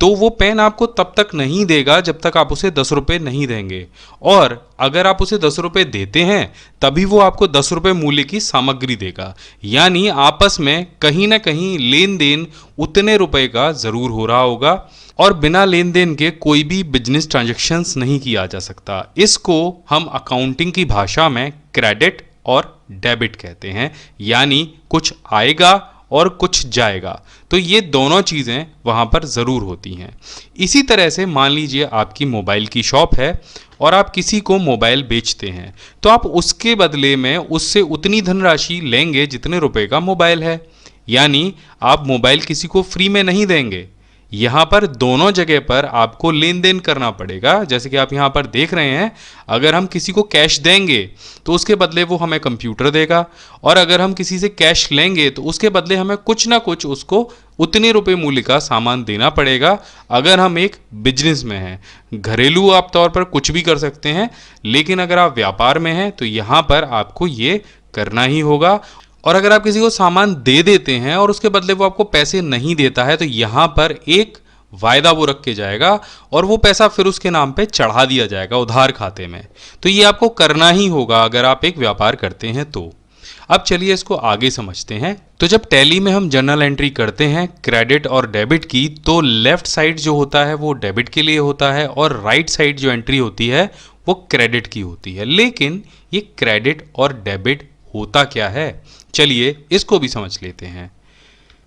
तो वो पेन आपको तब तक नहीं देगा जब तक आप उसे 10 रुपये नहीं देंगे, और अगर आप उसे 10 रुपये देते हैं तभी वो आपको 10 रुपये मूल्य की सामग्री देगा। यानी आपस में कहीं ना कहीं लेन देन उतने रुपए का ज़रूर हो रहा होगा, और बिना लेन देन के कोई भी बिजनेस ट्रांजैक्शंस नहीं किया जा सकता। इसको हम अकाउंटिंग की भाषा में क्रेडिट और डेबिट कहते हैं, यानी कुछ आएगा और कुछ जाएगा, तो ये दोनों चीज़ें वहाँ पर ज़रूर होती हैं। इसी तरह से मान लीजिए आपकी मोबाइल की शॉप है और आप किसी को मोबाइल बेचते हैं, तो आप उसके बदले में उससे उतनी धनराशि लेंगे जितने रुपए का मोबाइल है। यानी आप मोबाइल किसी को फ्री में नहीं देंगे, यहाँ पर दोनों जगह पर आपको लेन देन करना पड़ेगा। जैसे कि आप यहाँ पर देख रहे हैं, अगर हम किसी को कैश देंगे तो उसके बदले वो हमें कंप्यूटर देगा, और अगर हम किसी से कैश लेंगे तो उसके बदले हमें कुछ ना कुछ उसको उतने रुपए मूल्य का सामान देना पड़ेगा। अगर हम एक बिजनेस में हैं, घरेलू आप तौर पर कुछ भी कर सकते हैं, लेकिन अगर आप व्यापार में हैं तो यहाँ पर आपको ये करना ही होगा। और अगर आप किसी को सामान दे देते हैं और उसके बदले वो आपको पैसे नहीं देता है, तो यहाँ पर एक वायदा वो रख के जाएगा और वो पैसा फिर उसके नाम पे चढ़ा दिया जाएगा उधार खाते में। तो ये आपको करना ही होगा अगर आप एक व्यापार करते हैं तो। अब चलिए इसको आगे समझते हैं। तो जब टैली में हम जर्नल एंट्री करते हैं क्रेडिट और डेबिट की, तो लेफ्ट साइड जो होता है वो डेबिट के लिए होता है और राइट साइड जो एंट्री होती है वो क्रेडिट की होती है। लेकिन ये क्रेडिट और डेबिट होता क्या है, चलिए इसको भी समझ लेते हैं।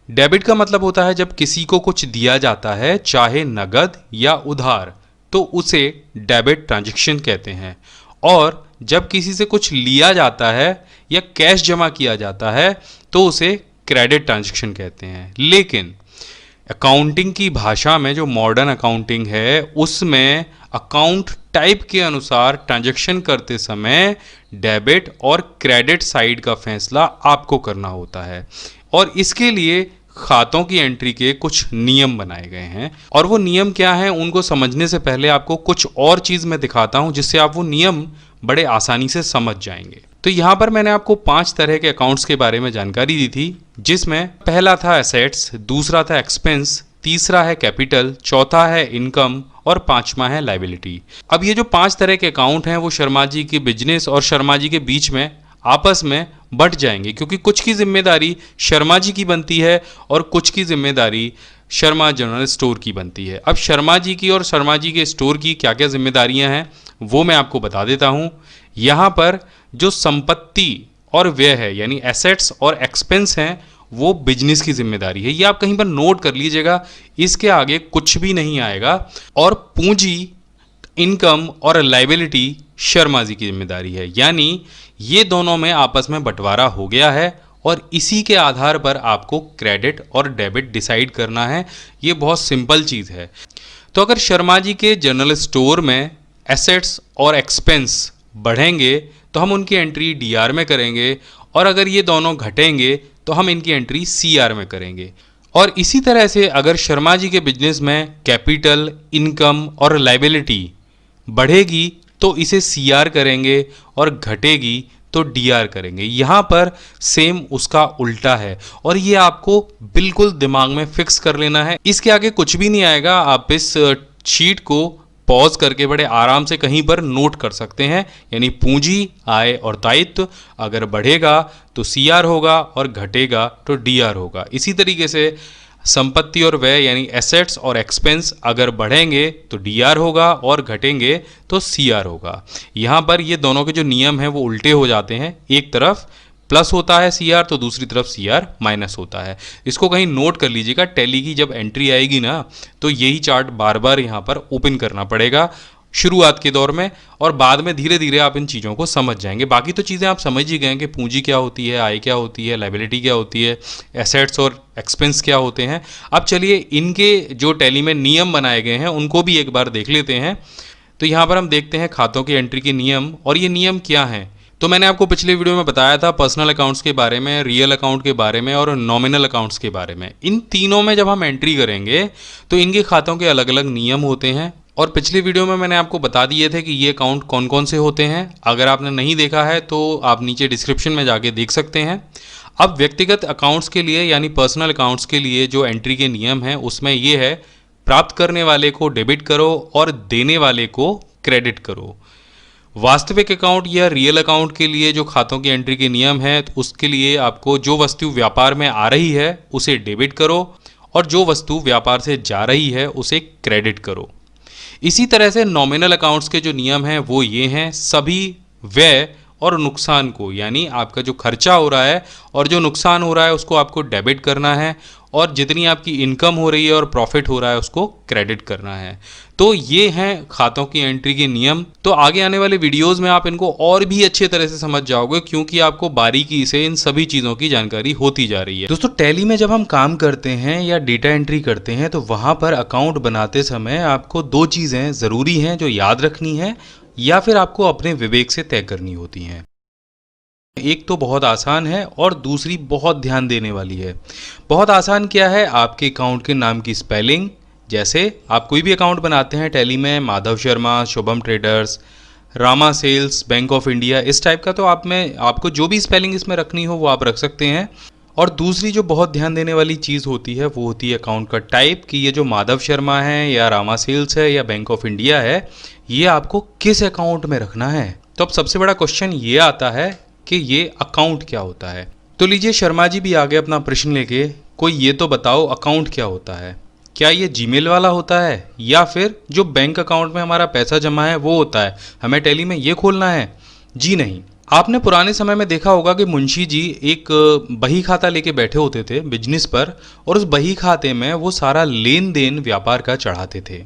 डेबिट का मतलब होता है जब किसी को कुछ दिया जाता है, चाहे नगद या उधार, तो उसे डेबिट ट्रांजैक्शन कहते हैं। और जब किसी से कुछ लिया जाता है या कैश जमा किया जाता है तो उसे क्रेडिट ट्रांजैक्शन कहते हैं। लेकिन अकाउंटिंग की भाषा में, जो मॉडर्न अकाउंटिंग है, उसमें अकाउंट टाइप के अनुसार ट्रांजैक्शन करते समय डेबिट और क्रेडिट साइड का फैसला आपको करना होता है, और इसके लिए खातों की एंट्री के कुछ नियम बनाए गए हैं। और वो नियम क्या हैं, उनको समझने से पहले आपको कुछ और चीज़ मैं दिखाता हूं जिससे आप वो नियम बड़े आसानी से समझ जाएंगे। तो यहाँ पर मैंने आपको 5 तरह के अकाउंट्स के बारे में जानकारी दी थी, जिसमें पहला था एसेट्स, दूसरा था एक्सपेंस, तीसरा है कैपिटल, चौथा है इनकम और पांचवा है लायबिलिटी। अब ये जो 5 तरह के अकाउंट हैं वो शर्मा जी के बिजनेस और शर्मा जी के बीच में आपस में बंट जाएंगे, क्योंकि कुछ की जिम्मेदारी शर्मा जी की बनती है और कुछ की जिम्मेदारी शर्मा जनरल स्टोर की बनती है। अब शर्मा जी की और शर्मा जी के स्टोर की क्या क्या जिम्मेदारियां हैं वो मैं आपको बता देता हूं। यहाँ पर जो संपत्ति और व्यय है, यानी एसेट्स और एक्सपेंस हैं, वो बिजनेस की जिम्मेदारी है। ये आप कहीं पर नोट कर लीजिएगा, इसके आगे कुछ भी नहीं आएगा। और पूंजी, इनकम और लायबिलिटी शर्मा जी की जिम्मेदारी है। यानी ये दोनों में आपस में बंटवारा हो गया है और इसी के आधार पर आपको क्रेडिट और डेबिट डिसाइड करना है। ये बहुत सिंपल चीज़ है। तो अगर शर्मा जी के जनरल स्टोर में एसेट्स और एक्सपेंस बढ़ेंगे तो हम उनकी एंट्री डीआर में करेंगे, और अगर ये दोनों घटेंगे तो हम इनकी एंट्री सीआर में करेंगे। और इसी तरह से अगर शर्मा जी के बिजनेस में कैपिटल, इनकम और लायबिलिटी बढ़ेगी तो इसे सीआर करेंगे और घटेगी तो डीआर करेंगे। यहाँ पर सेम उसका उल्टा है, और ये आपको बिल्कुल दिमाग में फिक्स कर लेना है। इसके आगे कुछ भी नहीं आएगा। आप इस शीट को पॉज करके बड़े आराम से कहीं पर नोट कर सकते हैं। यानी पूंजी, आय और दायित्व अगर बढ़ेगा तो सीआर होगा और घटेगा तो डीआर होगा। इसी तरीके से संपत्ति और व्यय यानी एसेट्स और एक्सपेंस अगर बढ़ेंगे तो डीआर होगा और घटेंगे तो सीआर होगा। यहाँ पर ये दोनों के जो नियम हैं वो उल्टे हो जाते हैं। एक तरफ प्लस होता है सीआर तो दूसरी तरफ सीआर माइनस होता है। इसको कहीं नोट कर लीजिएगा। टैली की जब एंट्री आएगी ना तो यही चार्ट बार बार यहाँ पर ओपन करना पड़ेगा शुरुआत के दौर में, और बाद में धीरे धीरे आप इन चीज़ों को समझ जाएंगे। बाकी तो चीज़ें आप समझ ही गए कि पूंजी क्या होती है, आय क्या होती है, लायबिलिटी क्या होती है, एसेट्स और एक्सपेंस क्या होते हैं। अब चलिए इनके जो टैली में नियम बनाए गए हैं उनको भी एक बार देख लेते हैं। तो यहाँ पर हम देखते हैं खातों की एंट्री के नियम, और ये नियम क्या हैं। तो मैंने आपको पिछले वीडियो में बताया था पर्सनल अकाउंट्स के बारे में, रियल अकाउंट के बारे में और नॉमिनल अकाउंट्स के बारे में। इन तीनों में जब हम एंट्री करेंगे तो इनके खातों के अलग अलग नियम होते हैं, और पिछली वीडियो में मैंने आपको बता दिए थे कि ये अकाउंट कौन कौन से होते हैं। अगर आपने नहीं देखा है तो आप नीचे डिस्क्रिप्शन में जाके देख सकते हैं। अब व्यक्तिगत अकाउंट्स के लिए यानी पर्सनल अकाउंट्स के लिए जो एंट्री के नियम हैं उसमें ये है, प्राप्त करने वाले को डेबिट करो और देने वाले को क्रेडिट करो। वास्तविक अकाउंट या रियल अकाउंट के लिए जो खातों की एंट्री के नियम है, तो उसके लिए आपको जो वस्तु व्यापार में आ रही है उसे डेबिट करो और जो वस्तु व्यापार से जा रही है उसे क्रेडिट करो। इसी तरह से नॉमिनल अकाउंट्स के जो नियम हैं वो ये हैं, सभी व्यय और नुकसान को, यानी आपका जो खर्चा हो रहा है और जो नुकसान हो रहा है उसको आपको डेबिट करना है और जितनी आपकी इनकम हो रही है और प्रॉफिट हो रहा है उसको क्रेडिट करना है। तो ये हैं खातों की एंट्री के नियम। तो आगे आने वाले वीडियोस में आप इनको और भी अच्छे तरह से समझ जाओगे, क्योंकि आपको बारीकी से इन सभी चीज़ों की जानकारी होती जा रही है। दोस्तों, टैली में जब हम काम करते हैं या डेटा एंट्री करते हैं तो वहाँ पर अकाउंट बनाते समय आपको दो चीज़ें ज़रूरी हैं जो याद रखनी है या फिर आपको अपने विवेक से तय करनी होती हैं। एक तो बहुत आसान है और दूसरी बहुत ध्यान देने वाली है। बहुत आसान क्या है? आपके अकाउंट के नाम की स्पेलिंग। जैसे आप कोई भी अकाउंट बनाते हैं टैली में, Madhav Sharma, Shubham traders, Rama sales, bank of India, इस टाइप का, तो आपको जो भी स्पेलिंग इसमें रखनी हो वो आप रख सकते हैं। और दूसरी जो बहुत ध्यान देने वाली चीज़ होती है वो होती है अकाउंट का टाइप, कि ये जो माधव शर्मा है या रामा सेल्स है या बैंक ऑफ इंडिया है, ये आपको किस अकाउंट में रखना है। तो अब सबसे बड़ा क्वेश्चन ये आता है कि ये अकाउंट क्या होता है। तो लीजिए, शर्मा जी भी आ गए अपना प्रश्न लेके। कोई ये तो बताओ, अकाउंट क्या होता है? क्या ये जीमेल वाला होता है या फिर जो बैंक अकाउंट में हमारा पैसा जमा है वो होता है? हमें टैली में ये खोलना है? जी नहीं। आपने पुराने समय में देखा होगा कि मुंशी जी एक बही खाता लेके बैठे होते थे बिजनेस पर, और उस बही खाते में वो सारा लेन देन व्यापार का चढ़ाते थे।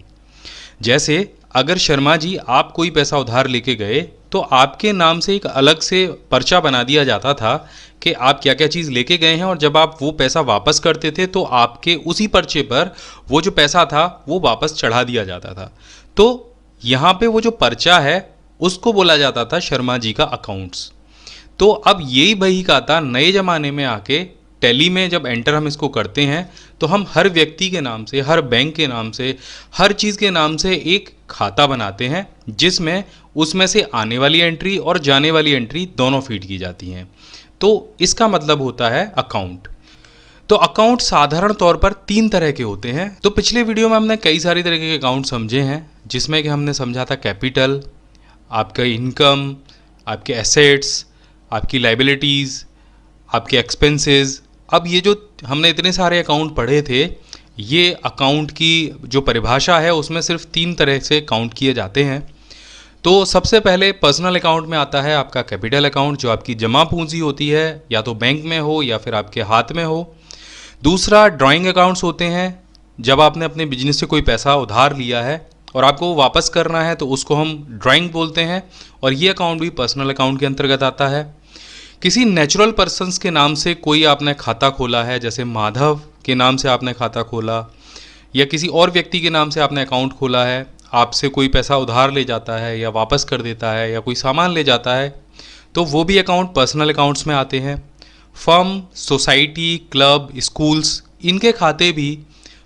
जैसे अगर शर्मा जी आप कोई पैसा उधार लेके गए तो आपके नाम से एक अलग से पर्चा बना दिया जाता था कि आप क्या क्या चीज़ लेके गए हैं, और जब आप वो पैसा वापस करते थे तो आपके उसी पर्चे पर वो जो पैसा था वो वापस चढ़ा दिया जाता था। तो यहाँ पे वो जो पर्चा है उसको बोला जाता था शर्मा जी का अकाउंट्स। तो अब यही बही खाता नए ज़माने में आके टैली में जब एंटर हम इसको करते हैं तो हम हर व्यक्ति के नाम से, हर बैंक के नाम से, हर चीज़ के नाम से एक खाता बनाते हैं, जिसमें उसमें से आने वाली एंट्री और जाने वाली एंट्री दोनों फीड की जाती हैं। तो इसका मतलब होता है अकाउंट। तो अकाउंट साधारण तौर पर 3 तरह के होते हैं। तो पिछले वीडियो में हमने कई सारी तरह के अकाउंट समझे हैं, जिसमें कि हमने समझा था कैपिटल, आपका इनकम, आपके एसेट्स, आपकी लाइबिलिटीज़, आपके एक्सपेंसेस। अब ये जो हमने इतने सारे अकाउंट पढ़े थे, ये अकाउंट की जो परिभाषा है उसमें सिर्फ 3 तरह से काउंट किए जाते हैं। तो सबसे पहले पर्सनल अकाउंट में आता है आपका कैपिटल अकाउंट, जो आपकी जमा पूंजी होती है, या तो बैंक में हो या फिर आपके हाथ में हो। दूसरा ड्राइंग अकाउंट्स होते हैं, जब आपने अपने बिजनेस से कोई पैसा उधार लिया है और आपको वो वापस करना है तो उसको हम ड्राइंग बोलते हैं, और ये अकाउंट भी पर्सनल अकाउंट के अंतर्गत आता है। किसी नेचुरल पर्सन्स के नाम से कोई आपने खाता खोला है, जैसे माधव के नाम से आपने खाता खोला, या किसी और व्यक्ति के नाम से आपने अकाउंट खोला है, आपसे कोई पैसा उधार ले जाता है या वापस कर देता है या कोई सामान ले जाता है, तो वो भी अकाउंट पर्सनल अकाउंट्स में आते हैं। फर्म, सोसाइटी, क्लब, स्कूल्स, इनके खाते भी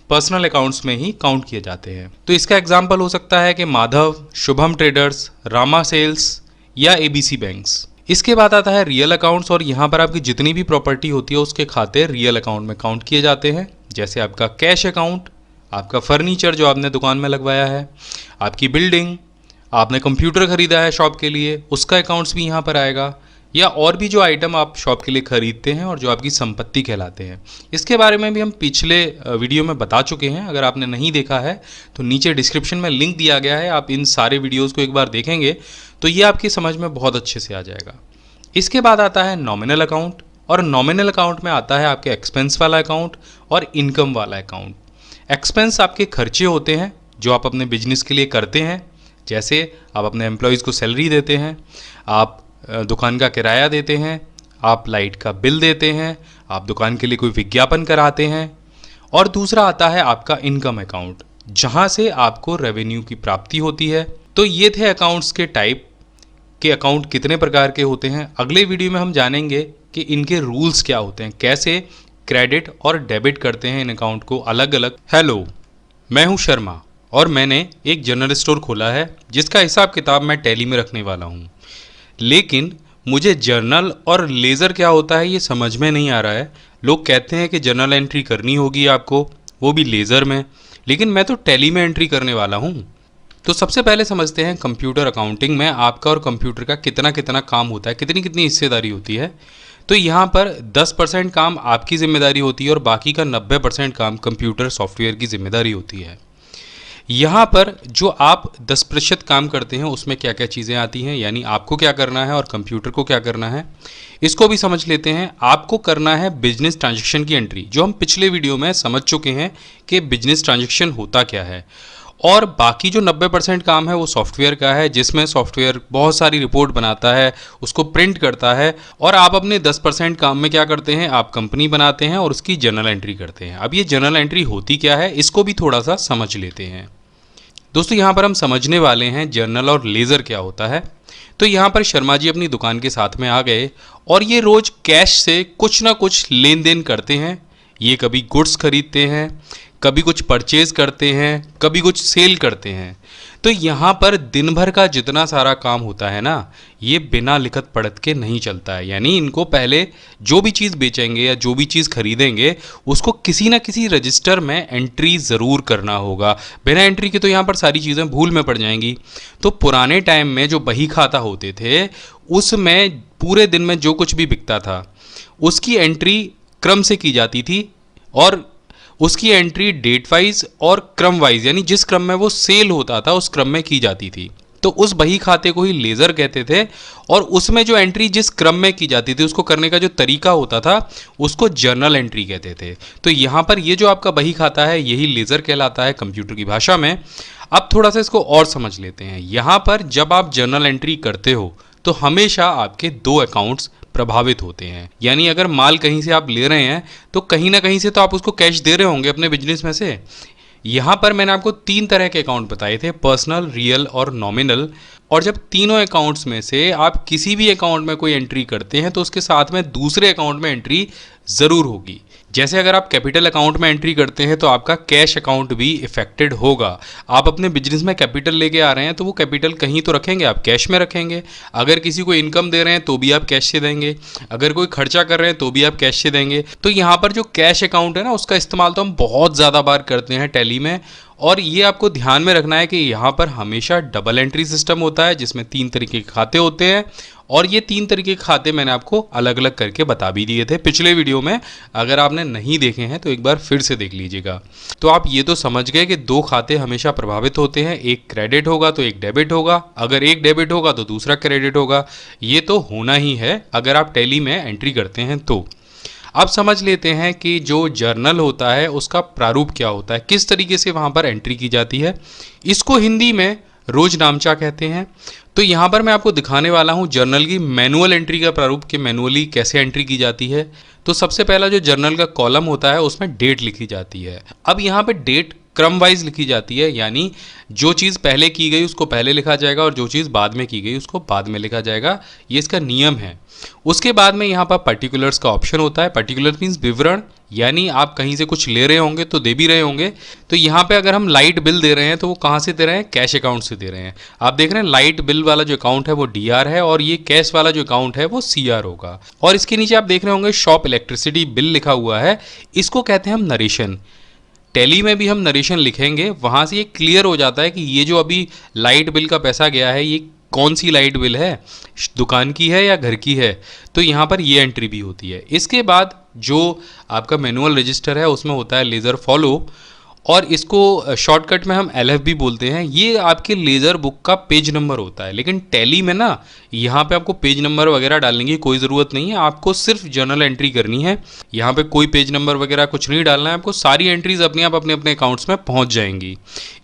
पर्सनल अकाउंट्स में ही काउंट किए जाते हैं। तो इसका एग्जाम्पल हो सकता है कि माधव, शुभम ट्रेडर्स, रामा सेल्स या एबीसी बैंक्स। इसके बाद आता है रियल अकाउंट्स, और यहाँ पर आपकी जितनी भी प्रॉपर्टी होती है उसके खाते रियल अकाउंट में काउंट किए जाते हैं। जैसे आपका कैश अकाउंट, आपका फर्नीचर जो आपने दुकान में लगवाया है, आपकी बिल्डिंग, आपने कंप्यूटर खरीदा है शॉप के लिए, उसका अकाउंट्स भी यहाँ पर आएगा, या और भी जो आइटम आप शॉप के लिए खरीदते हैं और जो आपकी संपत्ति कहलाते हैं। इसके बारे में भी हम पिछले वीडियो में बता चुके हैं। अगर आपने नहीं देखा है तो नीचे डिस्क्रिप्शन में लिंक दिया गया है, आप इन सारे वीडियोज़ को एक बार देखेंगे तो ये आपकी समझ में बहुत अच्छे से आ जाएगा। इसके बाद आता है नॉमिनल अकाउंट, और नॉमिनल अकाउंट में आता है आपके एक्सपेंस वाला अकाउंट और इनकम वाला अकाउंट। एक्सपेंस आपके खर्चे होते हैं जो आप अपने बिजनेस के लिए करते हैं, जैसे आप अपने एम्प्लॉयज़ को सैलरी देते हैं, आप दुकान का किराया देते हैं, आप लाइट का बिल देते हैं, आप दुकान के लिए कोई विज्ञापन कराते हैं। और दूसरा आता है आपका इनकम अकाउंट, जहाँ से आपको रेवेन्यू की प्राप्ति होती है। तो ये थे अकाउंट्स के टाइप, के अकाउंट कितने प्रकार के होते हैं। अगले वीडियो में हम जानेंगे कि इनके रूल्स क्या होते हैं, कैसे क्रेडिट और डेबिट करते हैं इन अकाउंट को अलग अलग। हेलो, मैं हूं शर्मा और मैंने एक जनरल स्टोर खोला है जिसका हिसाब किताब मैं टैली में रखने वाला हूं। लेकिन मुझे जर्नल और लेज़र क्या होता है ये समझ में नहीं आ रहा है। लोग कहते हैं कि जर्नल एंट्री करनी होगी आपको, वो भी लेज़र में, लेकिन मैं तो टैली में एंट्री करने वाला हूँ। तो सबसे पहले समझते हैं कंप्यूटर अकाउंटिंग में आपका और कंप्यूटर का कितना कितना काम होता है, कितनी कितनी हिस्सेदारी होती है। तो यहाँ पर 10% काम आपकी जिम्मेदारी होती है और बाकी का 90% काम कंप्यूटर सॉफ्टवेयर की जिम्मेदारी होती है। यहाँ पर जो आप 10% काम करते हैं उसमें क्या क्या चीज़ें आती हैं, यानी आपको क्या करना है और कंप्यूटर को क्या करना है, इसको भी समझ लेते हैं। आपको करना है बिजनेस ट्रांजैक्शन की एंट्री, जो हम पिछले वीडियो में समझ चुके हैं कि बिजनेस ट्रांजैक्शन होता क्या है। और बाकी जो 90% काम है वो सॉफ्टवेयर का है, जिसमें सॉफ्टवेयर बहुत सारी रिपोर्ट बनाता है, उसको प्रिंट करता है। और आप अपने 10% काम में क्या करते हैं, आप कंपनी बनाते हैं और उसकी जर्नल एंट्री करते हैं। अब ये जर्नल एंट्री होती क्या है, इसको भी थोड़ा सा समझ लेते हैं। दोस्तों यहाँ पर हम समझने वाले हैं जर्नल और लेज़र क्या होता है। तो यहाँ पर शर्मा जी अपनी दुकान के साथ में आ गए और ये रोज़ कैश से कुछ ना कुछ लेन देन करते हैं। ये कभी गुड्स खरीदते हैं, कभी कुछ परचेज करते हैं, कभी कुछ सेल करते हैं। तो यहाँ पर दिन भर का जितना सारा काम होता है ना, ये बिना लिखत पढ़त के नहीं चलता है। यानी इनको पहले जो भी चीज़ बेचेंगे या जो भी चीज़ खरीदेंगे उसको किसी ना किसी रजिस्टर में एंट्री ज़रूर करना होगा। बिना एंट्री के तो यहाँ पर सारी चीज़ें भूल में पड़ जाएंगी। तो पुराने टाइम में जो बही खाता होते थे उसमें पूरे दिन में जो कुछ भी बिकता था उसकी एंट्री क्रम से की जाती थी और उसकी एंट्री डेट वाइज और क्रम वाइज, यानी जिस क्रम में वो सेल होता था उस क्रम में की जाती थी। तो उस बही खाते को ही लेज़र कहते थे और उसमें जो एंट्री जिस क्रम में की जाती थी उसको करने का जो तरीका होता था उसको जर्नल एंट्री कहते थे। तो यहाँ पर ये जो आपका बही खाता है यही लेज़र कहलाता है कंप्यूटर की भाषा में। अब थोड़ा सा इसको और समझ लेते हैं। यहाँ पर जब आप जर्नल एंट्री करते हो तो हमेशा आपके 2 अकाउंट्स प्रभावित होते हैं। यानी अगर माल कहीं से आप ले रहे हैं तो कहीं ना कहीं से तो आप उसको कैश दे रहे होंगे अपने बिजनेस में से। यहाँ पर मैंने आपको 3 तरह के अकाउंट बताए थे, पर्सनल, रियल और नॉमिनल। और जब तीनों अकाउंट्स में से आप किसी भी अकाउंट में कोई एंट्री करते हैं तो उसके साथ में दूसरे अकाउंट में एंट्री ज़रूर होगी। जैसे अगर आप कैपिटल अकाउंट में एंट्री करते हैं तो आपका कैश अकाउंट भी इफेक्टेड होगा। आप अपने बिजनेस में कैपिटल लेके आ रहे हैं तो वो कैपिटल कहीं तो रखेंगे, आप कैश में रखेंगे। अगर किसी को इनकम दे रहे हैं तो भी आप कैश से देंगे, अगर कोई खर्चा कर रहे हैं तो भी आप कैश से देंगे। तो यहाँ पर जो कैश अकाउंट है ना उसका इस्तेमाल तो हम बहुत ज़्यादा बार करते हैं टैली में। और ये आपको ध्यान में रखना है कि यहाँ पर हमेशा डबल एंट्री सिस्टम होता है जिसमें 3 तरीके के खाते होते हैं। और ये 3 तरीके के खाते मैंने आपको अलग अलग करके बता भी दिए थे पिछले वीडियो में। अगर आपने नहीं देखे हैं तो एक बार फिर से देख लीजिएगा। तो आप ये तो समझ गए कि 2 खाते हमेशा प्रभावित होते हैं, एक क्रेडिट होगा तो एक डेबिट होगा, अगर एक डेबिट होगा तो दूसरा क्रेडिट होगा। ये तो होना ही है अगर आप टैली में एंट्री करते हैं तो। अब समझ लेते हैं कि जो जर्नल होता है उसका प्रारूप क्या होता है, किस तरीके से वहाँ पर एंट्री की जाती है। इसको हिंदी में रोजनामचा कहते हैं। तो यहाँ पर मैं आपको दिखाने वाला हूँ जर्नल की मैनुअल एंट्री का प्रारूप कि मैनुअली कैसे एंट्री की जाती है। तो सबसे पहला जो जर्नल का कॉलम होता है उसमें डेट लिखी जाती है। अब यहाँ पे डेट क्रम वाइज लिखी जाती है, यानी जो चीज़ पहले की गई उसको पहले लिखा जाएगा और जो चीज़ बाद में की गई उसको बाद में लिखा जाएगा। ये इसका नियम है। उसके बाद में यहाँ पर पर्टिकुलर्स का ऑप्शन होता है। पर्टिकुलर मीन्स विवरण, यानी आप कहीं से कुछ ले रहे होंगे तो दे भी रहे होंगे। तो यहाँ पे अगर हम लाइट बिल दे रहे हैं तो वो कहाँ से दे रहे हैं, कैश अकाउंट से दे रहे हैं। आप देख रहे हैं लाइट बिल वाला जो अकाउंट है वो DR है और ये कैश वाला जो अकाउंट है वो CR होगा। और इसके नीचे आप देख रहे होंगे शॉप इलेक्ट्रिसिटी बिल लिखा हुआ है, इसको कहते हैं हम नरेशन। टैली में भी हम नरेशन लिखेंगे, वहाँ से ये क्लियर हो जाता है कि ये जो अभी लाइट बिल का पैसा गया है ये कौन सी लाइट बिल है, दुकान की है या घर की है। तो यहाँ पर ये एंट्री भी होती है। इसके बाद जो आपका मैनुअल रजिस्टर है उसमें होता है लेज़र फॉलो और इसको शॉर्टकट में हम LF भी बोलते हैं। ये आपके लेज़र बुक का पेज नंबर होता है। लेकिन टैली में ना यहाँ पे आपको पेज नंबर वगैरह डालने की कोई ज़रूरत नहीं है, आपको सिर्फ जर्नल एंट्री करनी है। यहाँ पे कोई पेज नंबर वगैरह कुछ नहीं डालना है, आपको सारी एंट्रीज अपने आप अपने अपने अकाउंट्स में पहुँच जाएंगी।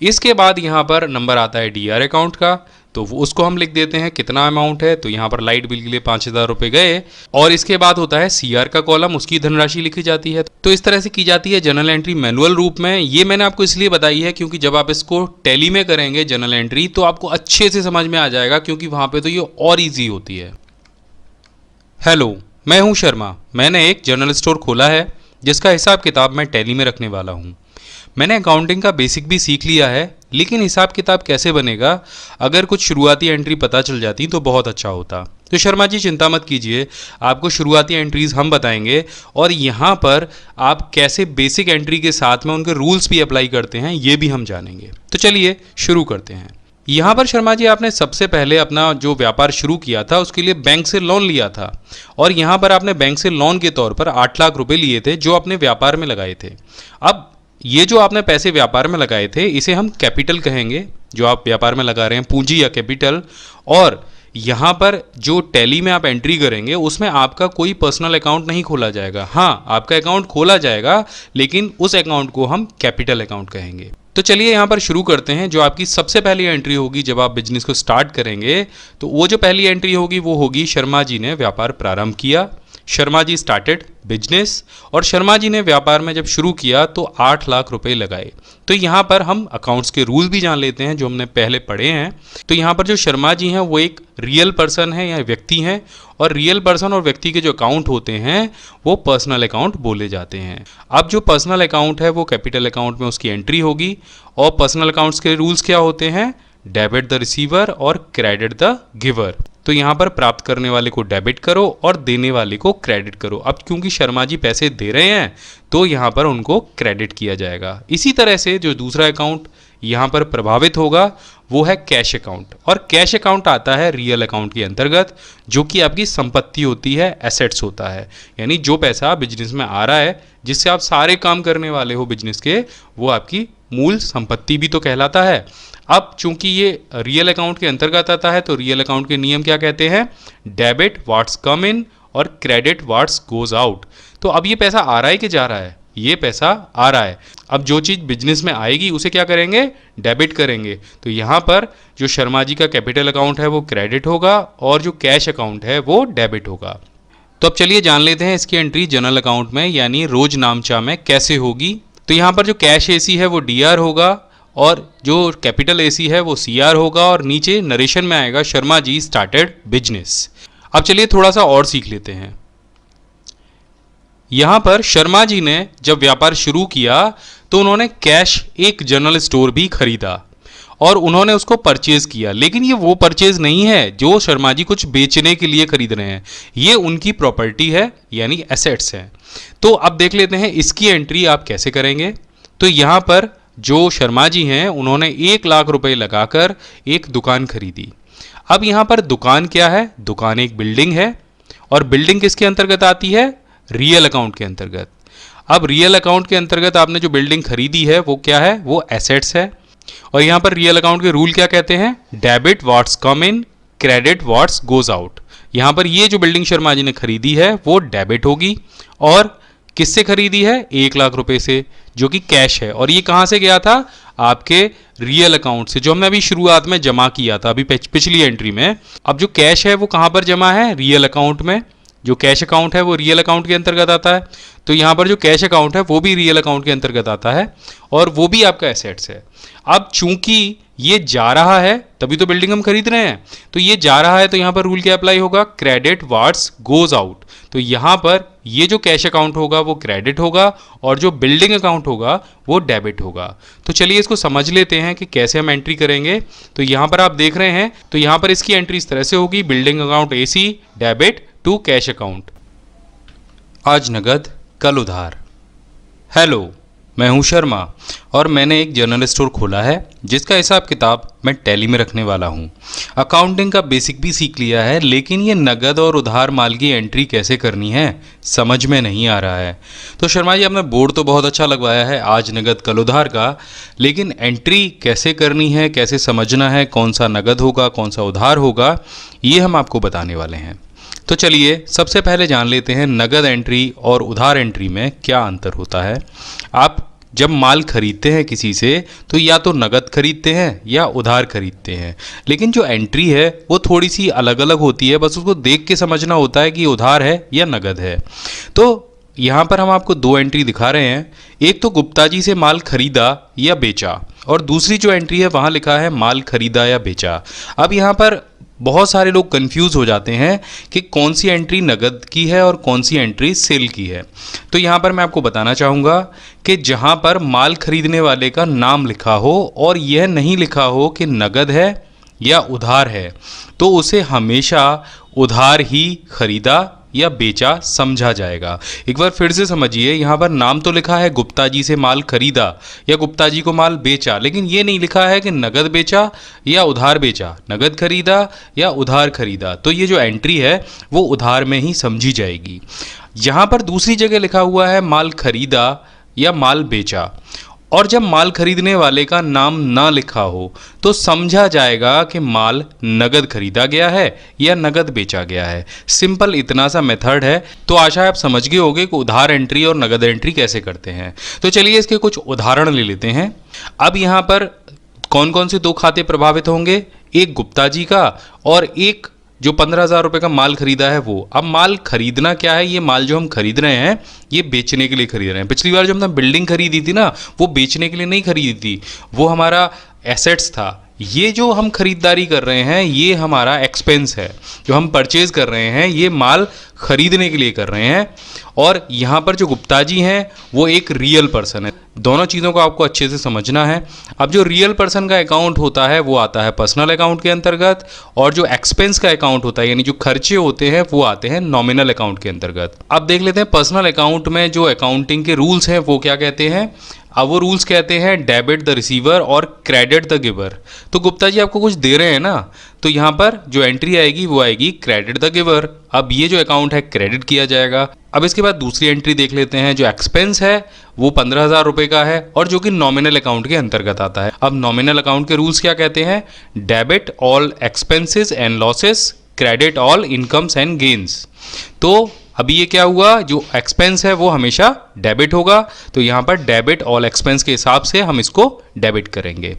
इसके बाद यहाँ पर नंबर आता है DR अकाउंट का, तो उसको हम लिख देते हैं कितना अमाउंट है। तो यहाँ पर लाइट बिल के लिए 5000 रुपये गए। और इसके बाद होता है CR का कॉलम, उसकी धनराशि लिखी जाती है। तो इस तरह से की जाती है जर्नल एंट्री मैनुअल रूप में। ये मैंने आपको इसलिए बताई है क्योंकि जब आप इसको टैली में करेंगे जर्नल एंट्री तो आपको अच्छे से समझ में आ जाएगा, क्योंकि वहाँ पे तो ये और ईजी होती है। हेलो, मैं हूँ शर्मा। मैंने एक जर्नल स्टोर खोला है जिसका हिसाब किताब मैं टैली में रखने वाला हूँ। मैंने अकाउंटिंग का बेसिक भी सीख लिया है, लेकिन हिसाब किताब कैसे बनेगा, अगर कुछ शुरुआती एंट्री पता चल जाती तो बहुत अच्छा होता। तो शर्मा जी चिंता मत कीजिए, आपको शुरुआती एंट्रीज हम बताएंगे और यहाँ पर आप कैसे बेसिक एंट्री के साथ में उनके रूल्स भी अप्लाई करते हैं ये भी हम जानेंगे। तो चलिए शुरू करते हैं। यहाँ पर शर्मा जी आपने सबसे पहले अपना जो व्यापार शुरू किया था उसके लिए बैंक से लोन लिया था और यहाँ पर आपने बैंक से लोन के तौर पर 8 लाख रुपए लिए थे जो अपने व्यापार में लगाए थे। अब ये जो आपने पैसे व्यापार में लगाए थे इसे हम कैपिटल कहेंगे, जो आप व्यापार में लगा रहे हैं पूंजी या कैपिटल। और यहाँ पर जो टैली में आप एंट्री करेंगे उसमें आपका कोई पर्सनल अकाउंट नहीं खोला जाएगा। हाँ, आपका अकाउंट खोला जाएगा लेकिन उस अकाउंट को हम कैपिटल अकाउंट कहेंगे। तो चलिए यहाँ पर शुरू करते हैं। जो आपकी सबसे पहली एंट्री होगी जब आप बिजनेस को स्टार्ट करेंगे तो वो जो पहली एंट्री होगी वो होगी शर्मा जी ने व्यापार प्रारंभ किया, शर्मा जी स्टार्टेड बिजनेस। और शर्मा जी ने व्यापार में जब शुरू किया तो 8 लाख रुपए लगाए। तो यहाँ पर हम अकाउंट्स के रूल भी जान लेते हैं जो हमने पहले पढ़े हैं। तो यहाँ पर जो शर्मा जी हैं वो एक रियल पर्सन है या व्यक्ति हैं और रियल पर्सन और व्यक्ति के जो अकाउंट होते हैं वो पर्सनल अकाउंट बोले जाते हैं। अब जो पर्सनल अकाउंट है वो कैपिटल अकाउंट में उसकी एंट्री होगी। और पर्सनल अकाउंट्स के रूल्स क्या होते हैं, डेबिट द रिसीवर और क्रेडिट द गिवर। तो यहाँ पर प्राप्त करने वाले को डेबिट करो और देने वाले को क्रेडिट करो। अब क्योंकि शर्मा जी पैसे दे रहे हैं तो यहाँ पर उनको क्रेडिट किया जाएगा। इसी तरह से जो दूसरा अकाउंट यहाँ पर प्रभावित होगा वो है कैश अकाउंट। और कैश अकाउंट आता है रियल अकाउंट के अंतर्गत, जो कि आपकी संपत्ति होती है, एसेट्स होता है। यानी जो पैसा बिजनेस में आ रहा है जिससे आप सारे काम करने वाले हो बिजनेस के, वो आपकी मूल संपत्ति भी तो कहलाता है। अब चूंकि ये रियल अकाउंट के अंतर्गत आता है तो रियल अकाउंट के नियम क्या कहते हैं, डेबिट व्हाट्स कम इन और क्रेडिट व्हाट्स गोज आउट। तो अब ये पैसा आ रहा है कि जा रहा है, ये पैसा आ रहा है। अब जो चीज़ बिजनेस में आएगी उसे क्या करेंगे, डेबिट करेंगे। तो यहाँ पर जो शर्मा जी का कैपिटल अकाउंट है वो क्रेडिट होगा और जो कैश अकाउंट है वो डेबिट होगा। तो अब चलिए जान लेते हैं इसकी एंट्री जनरल अकाउंट में यानी रोज नामचा में कैसे होगी। तो यहाँ पर जो कैश एसी है वो डीआर होगा और जो कैपिटल एसी है वो सीआर होगा और नीचे नरेशन में आएगा शर्मा जी स्टार्टेड बिजनेस। अब चलिए थोड़ा सा और सीख लेते हैं। यहां पर शर्मा जी ने जब व्यापार शुरू किया तो उन्होंने कैश एक जनरल स्टोर भी खरीदा और उन्होंने उसको परचेज किया। लेकिन ये वो परचेज नहीं है जो शर्मा जी कुछ बेचने के लिए खरीद रहे हैं, ये उनकी प्रॉपर्टी है यानी एसेट्स है। तो अब देख लेते हैं इसकी एंट्री आप कैसे करेंगे। तो यहां पर जो शर्मा जी हैं उन्होंने 1 लाख रुपए लगाकर एक दुकान खरीदी। अब यहाँ पर दुकान क्या है, दुकान एक बिल्डिंग है और बिल्डिंग किसके अंतर्गत आती है, रियल अकाउंट के अंतर्गत। अब रियल अकाउंट के अंतर्गत आपने जो बिल्डिंग खरीदी है वो क्या है, वो एसेट्स है। और यहाँ पर रियल अकाउंट के रूल क्या कहते हैं, डेबिट व्हाट्स कम इन, क्रेडिट व्हाट्स गोज आउट। यहाँ पर ये जो बिल्डिंग शर्मा जी ने खरीदी है वो डेबिट होगी और किससे खरीदी है, 1 लाख रुपए से, जो कि कैश है। और ये कहाँ से गया था, आपके रियल अकाउंट से, जो हमने अभी शुरुआत में जमा किया था अभी पिछली एंट्री में। अब जो कैश है वो कहाँ पर जमा है, रियल अकाउंट में। जो कैश अकाउंट है वो रियल अकाउंट के अंतर्गत आता है। तो यहाँ पर जो कैश अकाउंट है वो भी रियल अकाउंट के अंतर्गत आता है और वो भी आपका एसेट्स है। अब चूंकि ये जा रहा है तभी तो बिल्डिंग हम खरीद रहे हैं, तो ये जा रहा है तो यहाँ पर रूल क्या अप्लाई होगा, क्रेडिट व्हाट्स गोज आउट। तो यहाँ पर ये जो कैश अकाउंट होगा वो क्रेडिट होगा और जो बिल्डिंग अकाउंट होगा वो डेबिट होगा। तो चलिए इसको समझ लेते हैं कि कैसे हम एंट्री करेंगे। तो यहाँ पर आप देख रहे हैं, तो यहाँ पर इसकी एंट्री इस तरह से होगी, building account AC, debit to cash account. आज नगद कल उधार। हेलो, मैं हूं शर्मा और मैंने एक जनरल स्टोर खोला है जिसका हिसाब किताब मैं टैली में रखने वाला हूं। अकाउंटिंग का बेसिक भी सीख लिया है, लेकिन ये नगद और उधार माल की एंट्री कैसे करनी है समझ में नहीं आ रहा है। तो शर्मा जी, आपने बोर्ड तो बहुत अच्छा लगवाया है आज नगद कल उधार का, लेकिन एंट्री कैसे करनी है, कैसे समझना है, कौन सा नगद होगा कौन सा उधार होगा, ये हम आपको बताने वाले हैं। तो चलिए सबसे पहले जान लेते हैं नगद एंट्री और उधार एंट्री में क्या अंतर होता है। आप जब माल खरीदते हैं किसी से तो या तो नगद खरीदते हैं या उधार खरीदते हैं, लेकिन जो एंट्री है वो थोड़ी सी अलग अलग होती है, बस उसको देख के समझना होता है कि उधार है या नगद है। तो यहाँ पर हम आपको 2 एंट्री दिखा रहे हैं, एक तो गुप्ता जी से माल खरीदा या बेचा और दूसरी जो एंट्री है वहाँ लिखा है माल खरीदा या बेचा। अब यहाँ पर बहुत सारे लोग कंफ्यूज हो जाते हैं कि कौन सी एंट्री नगद की है और कौन सी एंट्री सेल की है। तो यहाँ पर मैं आपको बताना चाहूँगा कि जहाँ पर माल खरीदने वाले का नाम लिखा हो और यह नहीं लिखा हो कि नगद है या उधार है, तो उसे हमेशा उधार ही खरीदा या बेचा समझा जाएगा। एक बार फिर से समझिए, यहाँ पर नाम तो लिखा है गुप्ता जी से माल खरीदा या गुप्ता जी को माल बेचा, लेकिन ये नहीं लिखा है कि नगद बेचा या उधार बेचा, नगद खरीदा या उधार खरीदा। तो ये जो एंट्री है वो उधार में ही समझी जाएगी। यहाँ पर दूसरी जगह लिखा हुआ है माल खरीदा या माल बेचा, और जब माल खरीदने वाले का नाम ना लिखा हो तो समझा जाएगा कि माल नगद खरीदा गया है या नगद बेचा गया है। सिंपल इतना सा मेथड है। तो आशा है आप समझ गए होंगे कि उधार एंट्री और नगद एंट्री कैसे करते हैं। तो चलिए इसके कुछ उदाहरण ले लेते हैं। अब यहाँ पर कौन कौन से 2 खाते प्रभावित होंगे, एक गुप्ता जी का और एक जो 15,000 रुपये का माल खरीदा है वो। अब माल खरीदना क्या है, ये माल जो हम खरीद रहे हैं ये बेचने के लिए खरीद रहे हैं। पिछली बार जब हमने बिल्डिंग खरीदी थी ना, वो बेचने के लिए नहीं खरीदी थी, वो हमारा एसेट्स था। ये जो हम खरीदारी कर रहे हैं ये हमारा एक्सपेंस है। जो हम परचेज कर रहे हैं ये माल खरीदने के लिए कर रहे हैं। और यहाँ पर जो गुप्ता जी हैं वो एक रियल पर्सन है। दोनों चीज़ों को आपको अच्छे से समझना है। अब जो रियल पर्सन का अकाउंट होता है वो आता है पर्सनल अकाउंट के अंतर्गत, और जो एक्सपेंस का अकाउंट होता है यानी जो खर्चे होते हैं वो आते हैं नॉमिनल अकाउंट के अंतर्गत। अब देख लेते हैं पर्सनल अकाउंट में जो अकाउंटिंग के रूल्स हैं वो क्या कहते हैं। अब वो रूल्स कहते हैं डेबिट द रिसीवर और क्रेडिट द गिवर। तो गुप्ता जी आपको कुछ दे रहे हैं ना, तो यहाँ पर जो एंट्री आएगी वो आएगी क्रेडिट द गिवर। अब ये जो अकाउंट है क्रेडिट किया जाएगा। अब इसके बाद दूसरी एंट्री देख लेते हैं। जो एक्सपेंस है वो 15,000 रुपये का है और जो कि नॉमिनल अकाउंट के अंतर्गत आता है। अब नॉमिनल अकाउंट के रूल्स क्या कहते हैं, debit all expenses and losses, credit all incomes and gains. तो अभी ये क्या हुआ, जो एक्सपेंस है वो हमेशा डेबिट होगा, तो यहाँ पर डेबिट ऑल एक्सपेंस के हिसाब से हम इसको डेबिट करेंगे।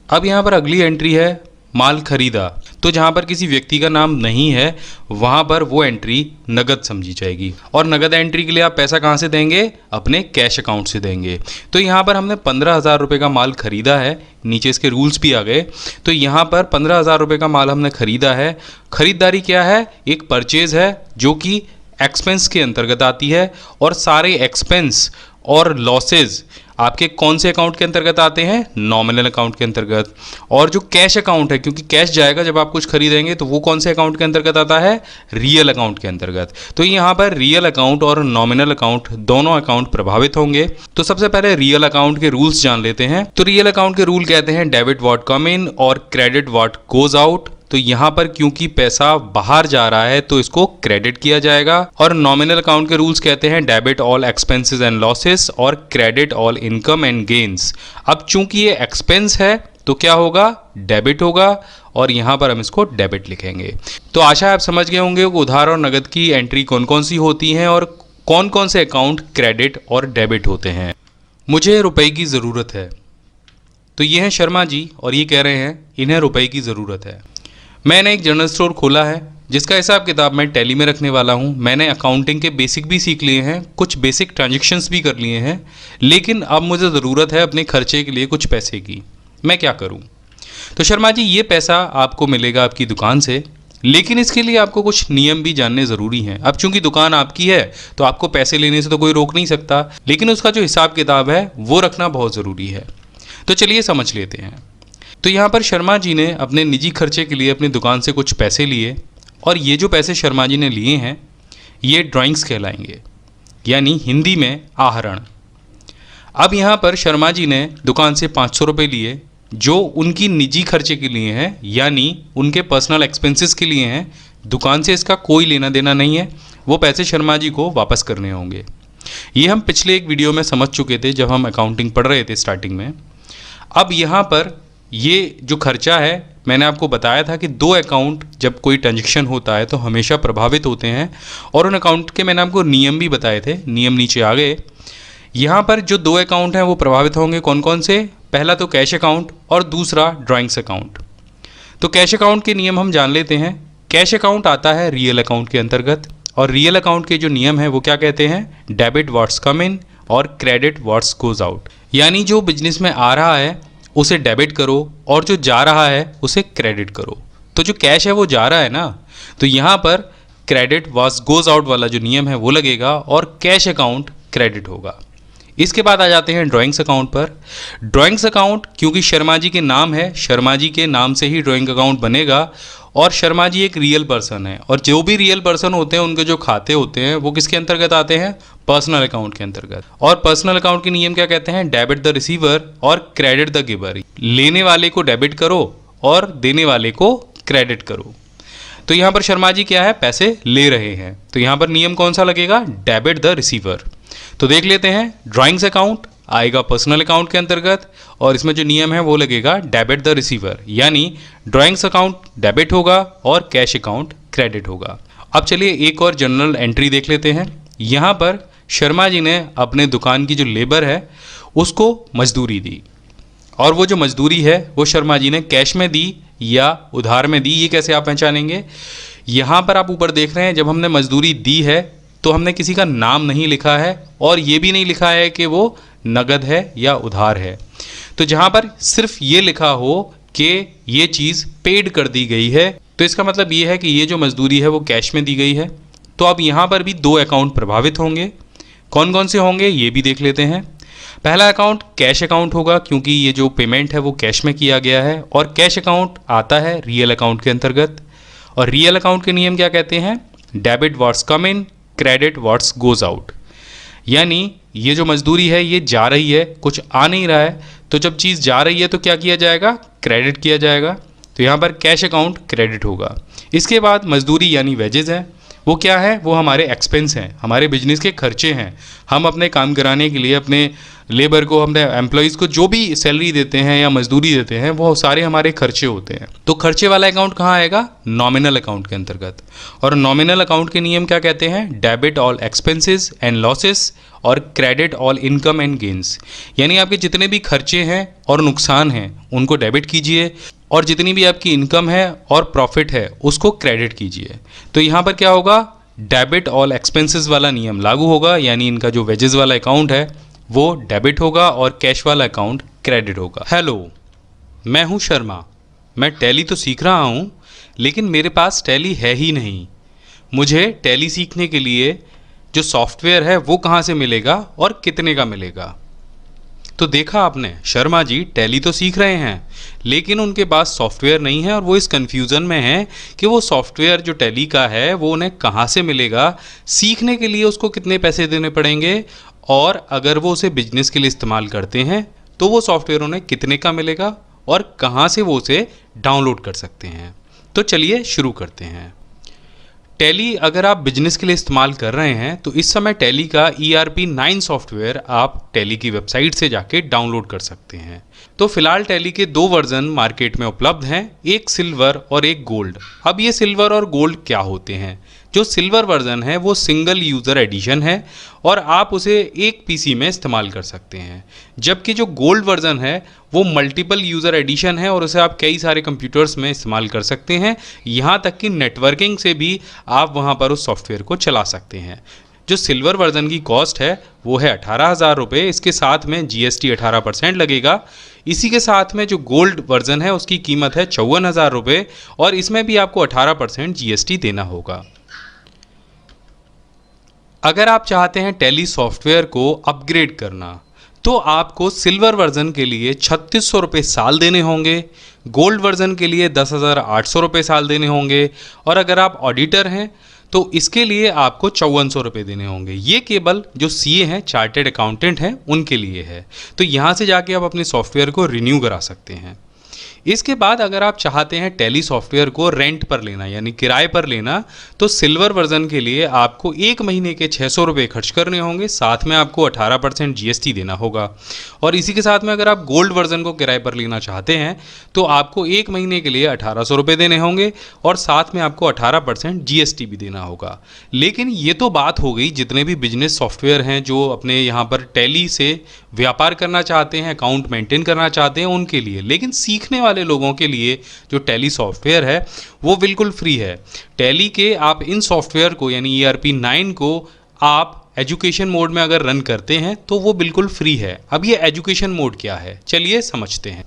अब यहाँ पर अगली एंट्री है माल खरीदा। तो जहाँ पर किसी व्यक्ति का नाम नहीं है वहाँ पर वो एंट्री नगद समझी जाएगी। और नगद एंट्री के लिए आप पैसा कहाँ से देंगे, अपने कैश अकाउंट से देंगे। तो यहाँ पर हमने 15,000 रुपये का माल खरीदा है, नीचे इसके रूल्स भी आ गए। तो यहाँ पर 15,000 रुपये का माल हमने खरीदा है। खरीदारी क्या है, एक परचेज है जो कि एक्सपेंस के अंतर्गत आती है। और सारे एक्सपेंस और लॉसेज आपके कौन से अकाउंट के अंतर्गत आते हैं, नॉमिनल अकाउंट के अंतर्गत। और जो कैश अकाउंट है, क्योंकि कैश जाएगा जब आप कुछ खरीदेंगे, तो वो कौन से अकाउंट के अंतर्गत आता है, रियल अकाउंट के अंतर्गत। तो यहाँ पर रियल अकाउंट और नॉमिनल अकाउंट दोनों अकाउंट प्रभावित होंगे। तो सबसे पहले रियल अकाउंट के रूल्स जान लेते हैं। तो रियल अकाउंट के रूल कहते हैं डेबिट व्हाट कम इन और क्रेडिट व्हाट गोज आउट। तो यहाँ पर क्योंकि पैसा बाहर जा रहा है तो इसको क्रेडिट किया जाएगा। और नॉमिनल अकाउंट के रूल्स कहते हैं debit all expenses and losses और credit all income and gains. अब चूंकि ये एक्सपेंस है तो क्या होगा, डेबिट होगा, और यहाँ पर हम इसको डेबिट लिखेंगे। तो आशा आप समझ गए होंगे कि उधार और नगद की एंट्री कौन कौन सी होती हैं और कौन कौन से अकाउंट क्रेडिट और डेबिट होते हैं। मुझे रुपए की ज़रूरत है। तो ये हैं शर्मा जी और ये कह रहे हैं इन्हें रुपए की ज़रूरत है। मैंने एक जनरल स्टोर खोला है जिसका हिसाब किताब मैं टैली में रखने वाला हूँ। मैंने अकाउंटिंग के बेसिक भी सीख लिए हैं, कुछ बेसिक ट्रांजैक्शंस भी कर लिए हैं, लेकिन अब मुझे ज़रूरत है अपने खर्चे के लिए कुछ पैसे की। मैं क्या करूँ। तो शर्मा जी ये पैसा आपको मिलेगा आपकी दुकान से, लेकिन इसके लिए आपको कुछ नियम भी जानने ज़रूरी हैं। अब चूंकि दुकान आपकी है तो आपको पैसे लेने से तो कोई रोक नहीं सकता, लेकिन उसका जो हिसाब किताब है वो रखना बहुत ज़रूरी है। तो चलिए समझ लेते हैं। तो यहाँ पर शर्मा जी ने अपने निजी खर्चे के लिए अपनी दुकान से कुछ पैसे लिए, और ये जो पैसे शर्मा जी ने लिए हैं ये ड्राइंग्स कहलाएंगे, यानी हिंदी में आहरण। अब यहाँ पर शर्मा जी ने दुकान से 500 रुपये लिए जो उनकी निजी खर्चे के लिए हैं, यानी उनके पर्सनल एक्सपेंसेस के लिए हैं। दुकान से इसका कोई लेना देना नहीं है, वो पैसे शर्मा जी को वापस करने होंगे। ये हम पिछले एक वीडियो में समझ चुके थे जब हम अकाउंटिंग पढ़ रहे थे स्टार्टिंग में। अब यहाँ पर ये जो खर्चा है मैंने आपको बताया था कि 2 अकाउंट जब कोई ट्रांजैक्शन होता है तो हमेशा प्रभावित होते हैं, और उन अकाउंट के मैंने आपको नियम भी बताए थे। नियम नीचे आ गए। यहाँ पर जो 2 अकाउंट हैं वो प्रभावित होंगे कौन कौन से, पहला तो कैश अकाउंट और दूसरा ड्राइंग्स अकाउंट। तो कैश अकाउंट के नियम हम जान लेते हैं। कैश अकाउंट आता है रियल अकाउंट के अंतर्गत, और रियल अकाउंट के जो नियम हैं वो क्या कहते हैं, डेबिट व्हाट्स कम इन और क्रेडिट व्हाट्स गोज आउट। यानी जो बिजनेस में आ रहा है उसे डेबिट करो और जो जा रहा है उसे क्रेडिट करो। तो जो कैश है वो जा रहा है ना, तो यहाँ पर क्रेडिट वाज गोज आउट वाला जो नियम है वो लगेगा और कैश अकाउंट क्रेडिट होगा। इसके बाद आ जाते हैं ड्राइंग्स अकाउंट पर। ड्राइंग्स अकाउंट क्योंकि शर्मा जी के नाम है, शर्मा जी के नाम से ही ड्राइंग अकाउंट बनेगा और शर्मा जी एक रियल पर्सन है और जो भी रियल पर्सन होते हैं उनके जो खाते होते हैं वो किसके अंतर्गत आते हैं, पर्सनल अकाउंट के अंतर्गत। और पर्सनल अकाउंट के नियम क्या कहते हैं, डेबिट द रिसीवर और क्रेडिट द गिवर। लेने वाले को डेबिट करो और देने वाले को क्रेडिट करो। तो यहाँ पर शर्मा जी क्या है, पैसे ले रहे हैं, तो यहाँ पर नियम कौन सा लगेगा, डेबिट द रिसीवर। तो देख लेते हैं, ड्राइंग्स अकाउंट आएगा पर्सनल अकाउंट के अंतर्गत और इसमें जो नियम है वो लगेगा डेबिट द रिसीवर, यानी ड्राइंग्स अकाउंट डेबिट होगा और कैश अकाउंट क्रेडिट होगा। अब चलिए एक और जनरल एंट्री देख लेते हैं। यहाँ पर शर्मा जी ने अपने दुकान की जो लेबर है उसको मजदूरी दी और वो जो मजदूरी है वो शर्मा जी ने कैश में दी या उधार में दी। ये कैसे आप पहचानेंगे, यहाँ पर आप ऊपर देख रहे हैं, जब हमने मजदूरी दी है तो हमने किसी का नाम नहीं लिखा है और ये भी नहीं लिखा है कि वो नगद है या उधार है। तो जहाँ पर सिर्फ ये लिखा हो कि ये चीज़ पेड कर दी गई है तो इसका मतलब ये है कि ये जो मजदूरी है वो कैश में दी गई है। तो अब यहाँ पर भी दो अकाउंट प्रभावित होंगे, कौन कौन से होंगे ये भी देख लेते हैं। पहला अकाउंट कैश अकाउंट होगा क्योंकि ये जो पेमेंट है वो कैश में किया गया है और कैश अकाउंट आता है रियल अकाउंट के अंतर्गत। और रियल अकाउंट के नियम क्या कहते हैं, डेबिट व्हाट्स कम इन, क्रेडिट व्हाट्स गोज आउट। यानी ये जो मजदूरी है ये जा रही है, कुछ आ नहीं रहा है, तो जब चीज़ जा रही है तो क्या किया जाएगा, क्रेडिट किया जाएगा। तो यहाँ पर कैश अकाउंट क्रेडिट होगा। इसके बाद मजदूरी यानी वेजेस है, वो क्या है, वो हमारे एक्सपेंस हैं, हमारे बिजनेस के खर्चे हैं। हम अपने काम कराने के लिए अपने लेबर को, अपने एम्प्लॉयज़ को जो भी सैलरी देते हैं या मजदूरी देते हैं वो सारे हमारे खर्चे होते हैं। तो खर्चे वाला अकाउंट कहाँ आएगा, नॉमिनल अकाउंट के अंतर्गत। और नॉमिनल अकाउंट के नियम क्या कहते हैं, debit all expenses and losses और credit all income and gains. यानी आपके जितने भी खर्चे हैं और नुकसान हैं उनको डेबिट कीजिए और जितनी भी आपकी इनकम है और प्रॉफिट है उसको क्रेडिट कीजिए। तो यहाँ पर क्या होगा, डेबिट ऑल एक्सपेंसेस वाला नियम लागू होगा, यानी इनका जो वेजेस वाला अकाउंट है वो डेबिट होगा और कैश वाला अकाउंट क्रेडिट होगा। हेलो, मैं हूँ शर्मा, मैं टैली तो सीख रहा हूँ लेकिन मेरे पास टैली है ही नहीं। मुझे टैली सीखने के लिए जो सॉफ्टवेयर है वो कहाँ से मिलेगा और कितने का मिलेगा। तो देखा आपने, शर्मा जी टैली तो सीख रहे हैं लेकिन उनके पास सॉफ्टवेयर नहीं है और वो इस कन्फ्यूज़न में है कि वो सॉफ्टवेयर जो टैली का है वो उन्हें कहाँ से मिलेगा, सीखने के लिए उसको कितने पैसे देने पड़ेंगे और अगर वो उसे बिजनेस के लिए इस्तेमाल करते हैं तो वो सॉफ्टवेयर उन्हें कितने का मिलेगा और कहाँ से वो उसे डाउनलोड कर सकते हैं। तो चलिए शुरू करते हैं। टैली अगर आप बिजनेस के लिए इस्तेमाल कर रहे हैं तो इस समय टैली का ERP 9 सॉफ्टवेयर आप टैली की वेबसाइट से जाके डाउनलोड कर सकते हैं। तो फिलहाल टैली के दो वर्जन मार्केट में उपलब्ध हैं, एक सिल्वर और एक गोल्ड। अब ये सिल्वर और गोल्ड क्या होते हैं, जो सिल्वर वर्जन है वो सिंगल यूज़र एडिशन है और आप उसे एक PC में इस्तेमाल कर सकते हैं, जबकि जो गोल्ड वर्जन है वो मल्टीपल यूज़र एडिशन है और उसे आप कई सारे कंप्यूटर्स में इस्तेमाल कर सकते हैं, यहाँ तक कि नेटवर्किंग से भी आप वहाँ पर उस सॉफ्टवेयर को चला सकते हैं। जो सिल्वर वर्जन की कॉस्ट है वो है 18,000 रुपये, इसके साथ में GST 18% लगेगा। इसी के साथ में जो गोल्ड वर्जन है उसकी कीमत है 54,000 रुपये और इसमें भी आपको 18% GST देना होगा। अगर आप चाहते हैं टैली सॉफ्टवेयर को अपग्रेड करना तो आपको सिल्वर वर्जन के लिए 3600 रुपये साल देने होंगे, गोल्ड वर्जन के लिए 10,800 रुपये साल देने होंगे और अगर आप ऑडिटर हैं तो इसके लिए आपको 5400 रुपये देने होंगे। ये केवल जो CA हैं, चार्टेड अकाउंटेंट हैं, उनके लिए है। तो यहाँ से जाके आप अपने सॉफ्टवेयर को रिन्यू करा सकते हैं। इसके बाद अगर आप चाहते हैं टैली सॉफ्टवेयर को रेंट पर लेना यानी किराए पर लेना तो सिल्वर वर्जन के लिए आपको एक महीने के 600 रुपये खर्च करने होंगे, साथ में आपको 18% GST देना होगा। और इसी के साथ में अगर आप गोल्ड वर्जन को किराए पर लेना चाहते हैं तो आपको एक महीने के लिए 1800 रुपये देने होंगे और साथ में आपको 18% GST भी देना होगा। लेकिन ये तो बात हो गई जितने भी बिजनेस सॉफ्टवेयर हैं जो अपने यहाँ पर टैली से व्यापार करना चाहते हैं, अकाउंट मेंटेन करना चाहते हैं उनके लिए। लेकिन सीखने वाले लोगों के लिए जो टैली सॉफ्टवेयर है वो बिल्कुल फ्री है। टैली के आप इन सॉफ्टवेयर को यानी ERP 9 को आप एजुकेशन मोड में अगर रन करते हैं तो वो बिल्कुल फ्री है। अब ये एजुकेशन मोड क्या है, चलिए समझते हैं।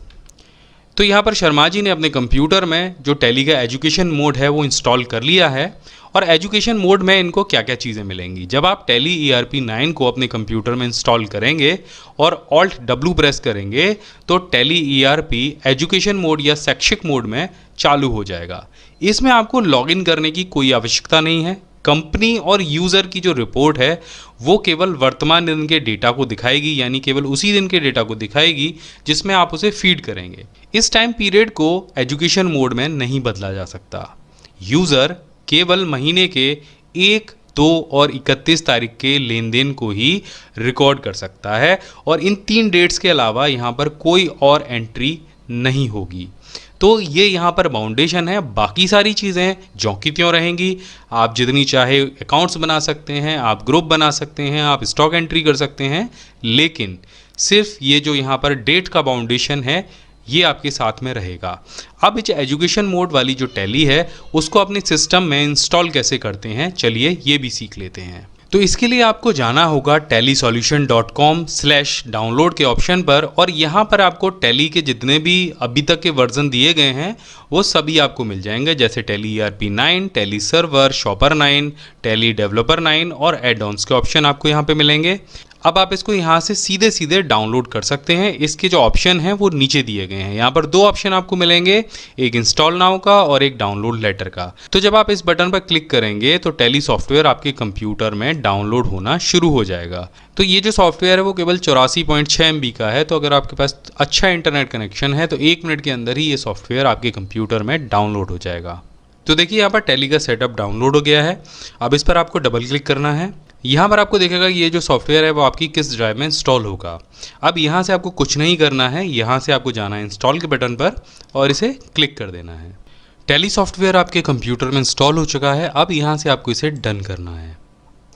तो यहाँ पर शर्मा जी ने अपने कंप्यूटर में जो टैली का एजुकेशन मोड है वो इंस्टॉल कर लिया है। और एजुकेशन मोड में इनको क्या क्या चीज़ें मिलेंगी, जब आप टैली ERP 9 को अपने कंप्यूटर में इंस्टॉल करेंगे और Alt W प्रेस करेंगे तो टैली ERP एजुकेशन मोड या शैक्षिक मोड में चालू हो जाएगा। इसमें आपको लॉगिन करने की कोई आवश्यकता नहीं है। कंपनी और यूज़र की जो रिपोर्ट है वो केवल वर्तमान दिन के डेटा को दिखाएगी, यानी केवल उसी दिन के डेटा को दिखाएगी जिसमें आप उसे फीड करेंगे। इस टाइम पीरियड को एजुकेशन मोड में नहीं बदला जा सकता। यूज़र केवल महीने के 1, 2 और 31 तारीख के लेन देन को ही रिकॉर्ड कर सकता है और इन 3 डेट्स के अलावा यहाँ पर कोई और एंट्री नहीं होगी। तो ये यहाँ पर बाउंडेशन है, बाकी सारी चीज़ें ज्यों की त्यों रहेंगी। आप जितनी चाहे अकाउंट्स बना सकते हैं, आप ग्रुप बना सकते हैं, आप स्टॉक एंट्री कर सकते हैं, लेकिन सिर्फ ये जो यहाँ पर डेट का बाउंडेशन है ये आपके साथ में रहेगा। अब इस एजुकेशन मोड वाली जो टैली है उसको अपने सिस्टम में इंस्टॉल कैसे करते हैं, चलिए ये भी सीख लेते हैं। तो इसके लिए आपको जाना होगा tallysolution.com/download के ऑप्शन पर और यहाँ पर आपको टैली के जितने भी अभी तक के वर्जन दिए गए हैं वो सभी आपको मिल जाएंगे, जैसे tally ERP 9, tally server, shopper 9, tally developer 9 और एड-ऑन्स के ऑप्शन आपको यहाँ पे मिलेंगे। अब आप इसको यहाँ से सीधे सीधे डाउनलोड कर सकते हैं। इसके जो ऑप्शन हैं वो नीचे दिए गए हैं। यहाँ पर 2 ऑप्शन आपको मिलेंगे, एक इंस्टॉल नाउ का और एक डाउनलोड लेटर का। तो जब आप इस बटन पर क्लिक करेंगे तो टैली सॉफ्टवेयर आपके कंप्यूटर में डाउनलोड होना शुरू हो जाएगा। तो ये जो सॉफ्टवेयर है वो केवल 84.6 MB का है। तो अगर आपके पास अच्छा इंटरनेट कनेक्शन है तो 1 मिनट के अंदर ही ये सॉफ्टवेयर आपके कंप्यूटर में डाउनलोड हो जाएगा। तो देखिए यहाँ पर टैली का सेटअप डाउनलोड हो गया है। अब इस पर आपको डबल क्लिक करना है। यहाँ पर आपको दिखेगा कि ये जो सॉफ्टवेयर है वो आपकी किस ड्राइव में इंस्टॉल होगा। अब यहाँ से आपको कुछ नहीं करना है, यहाँ से आपको जाना है इंस्टॉल के बटन पर और इसे क्लिक कर देना है। टैली सॉफ्टवेयर आपके कंप्यूटर में इंस्टॉल हो चुका है। अब यहाँ से आपको इसे डन करना है।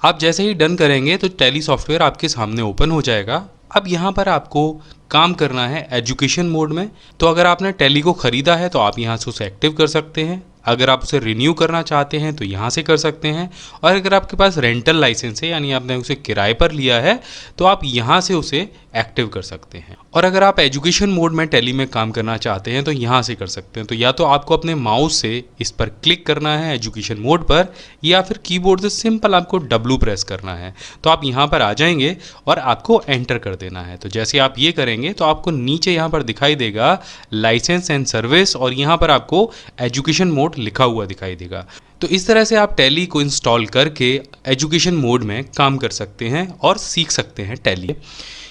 आप जैसे ही डन करेंगे तो टैली सॉफ्टवेयर आपके सामने ओपन हो जाएगा। अब यहाँ पर आपको काम करना है एजुकेशन मोड में। तो अगर आपने टैली को ख़रीदा है तो आप यहाँ से उसे एक्टिव कर सकते हैं। अगर आप उसे रिन्यू करना चाहते हैं तो यहाँ से कर सकते हैं। और अगर आपके पास रेंटल लाइसेंस है, यानी आपने उसे किराए पर लिया है, तो आप यहाँ से उसे एक्टिव कर सकते हैं। और अगर आप एजुकेशन मोड में टैली में काम करना चाहते हैं तो यहाँ से कर सकते हैं। तो या तो आपको अपने माउस से इस पर क्लिक करना है एजुकेशन मोड पर, या फिर कीबोर्ड से सिंपल आपको W प्रेस करना है। तो आप यहाँ पर आ जाएंगे और आपको एंटर कर देना है। तो जैसे आप ये करेंगे तो आपको नीचे यहाँ पर दिखाई देगा लाइसेंस एंड सर्विस और यहाँ पर आपको एजुकेशन मोड लिखा हुआ दिखाई देगा। तो इस तरह से आप टैली को इंस्टॉल करके एजुकेशन मोड में काम कर सकते हैं और सीख सकते हैं टैली।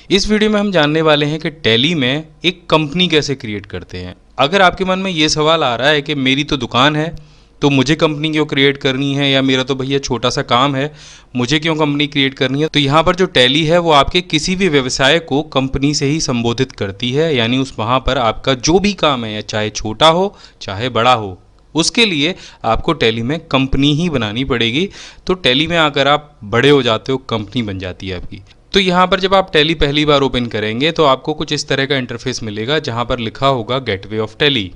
इस वीडियो में हम जानने वाले हैं कि टैली में एक कंपनी कैसे क्रिएट करते हैं। अगर आपके मन में ये सवाल आ रहा है कि मेरी तो दुकान है तो मुझे कंपनी क्यों क्रिएट करनी है, या मेरा तो भैया छोटा सा काम है मुझे क्यों कंपनी क्रिएट करनी है, तो यहाँ पर जो टैली है वो आपके किसी भी व्यवसाय को कंपनी से ही संबोधित करती है। यानी उस वहाँ पर आपका जो भी काम है, चाहे छोटा हो चाहे बड़ा हो, उसके लिए आपको टैली में कंपनी ही बनानी पड़ेगी। तो टैली में आकर आप बड़े हो जाते हो, कंपनी बन जाती है आपकी। तो यहाँ पर जब आप टैली पहली बार ओपन करेंगे तो आपको कुछ इस तरह का इंटरफेस मिलेगा जहाँ पर लिखा होगा गेटवे ऑफ टैली।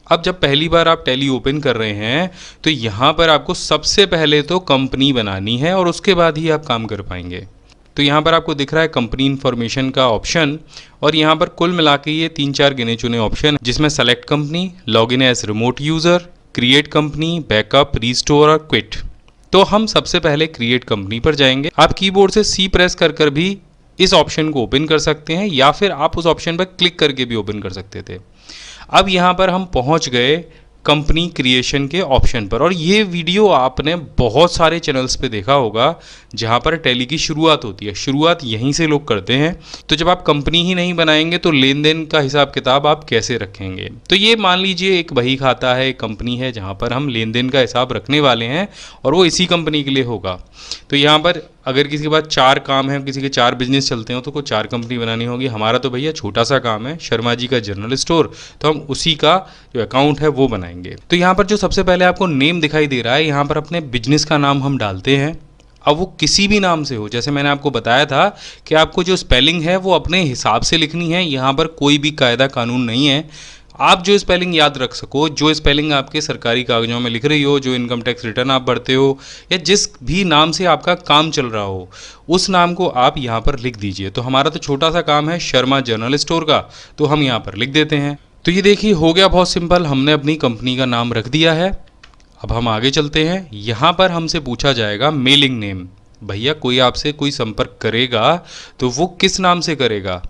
अब जब पहली बार आप टैली ओपन कर रहे हैं तो यहाँ पर आपको सबसे पहले तो कंपनी बनानी है और उसके बाद ही आप काम कर पाएंगे। तो यहाँ पर आपको दिख रहा है कंपनी इन्फॉर्मेशन का ऑप्शन, और यहाँ पर कुल मिला के ये 3-4 गिने चुने ऑप्शन, जिसमें select company, login as remote user, create company, backup, restore और क्विट। तो हम सबसे पहले क्रिएट कंपनी पर जाएंगे। आप कीबोर्ड से C प्रेस कर भी इस ऑप्शन को ओपन कर सकते हैं, या फिर आप उस ऑप्शन पर क्लिक करके भी ओपन कर सकते थे। अब यहाँ पर हम पहुँच गए कंपनी क्रिएशन के ऑप्शन पर, और ये वीडियो आपने बहुत सारे चैनल्स पे देखा होगा जहाँ पर टैली की शुरुआत होती है। शुरुआत यहीं से लोग करते हैं। तो जब आप कंपनी ही नहीं बनाएंगे तो लेन देन का हिसाब किताब आप कैसे रखेंगे। तो ये मान लीजिए एक बही खाता है, एक कंपनी है जहाँ पर हम लेन देन का हिसाब रखने वाले हैं और वो इसी कंपनी के लिए होगा। तो यहाँ पर अगर किसी के पास 4 काम है, किसी के 4 बिजनेस चलते हो तो कोई 4 कंपनी बनानी होगी। हमारा तो भैया छोटा सा काम है, शर्मा जी का जनरल स्टोर, तो हम उसी का जो अकाउंट है वो बनाएंगे। तो यहाँ पर जो सबसे पहले आपको नेम दिखाई दे रहा है, यहाँ पर अपने बिजनेस का नाम हम डालते हैं। अब वो किसी भी नाम से हो, जैसे मैंने आपको बताया था कि आपको जो स्पेलिंग है वो अपने हिसाब से लिखनी है। यहाँ पर कोई भी कायदा कानून नहीं है। आप जो स्पेलिंग याद रख सको, जो स्पेलिंग आपके सरकारी कागजों में लिख रही हो, जो इनकम टैक्स रिटर्न आप भरते हो, या जिस भी नाम से आपका काम चल रहा हो, उस नाम को आप यहाँ पर लिख दीजिए। तो हमारा तो छोटा सा काम है शर्मा जनरल स्टोर का, तो हम यहाँ पर लिख देते हैं। तो ये देखिए हो गया बहुत सिंपल, हमने अपनी कंपनी का नाम रख दिया है। अब हम आगे चलते हैं। यहाँ पर हमसे पूछा जाएगा मेलिंग नेम। भैया कोई आपसे कोई संपर्क करेगा तो वो किस नाम से करेगा?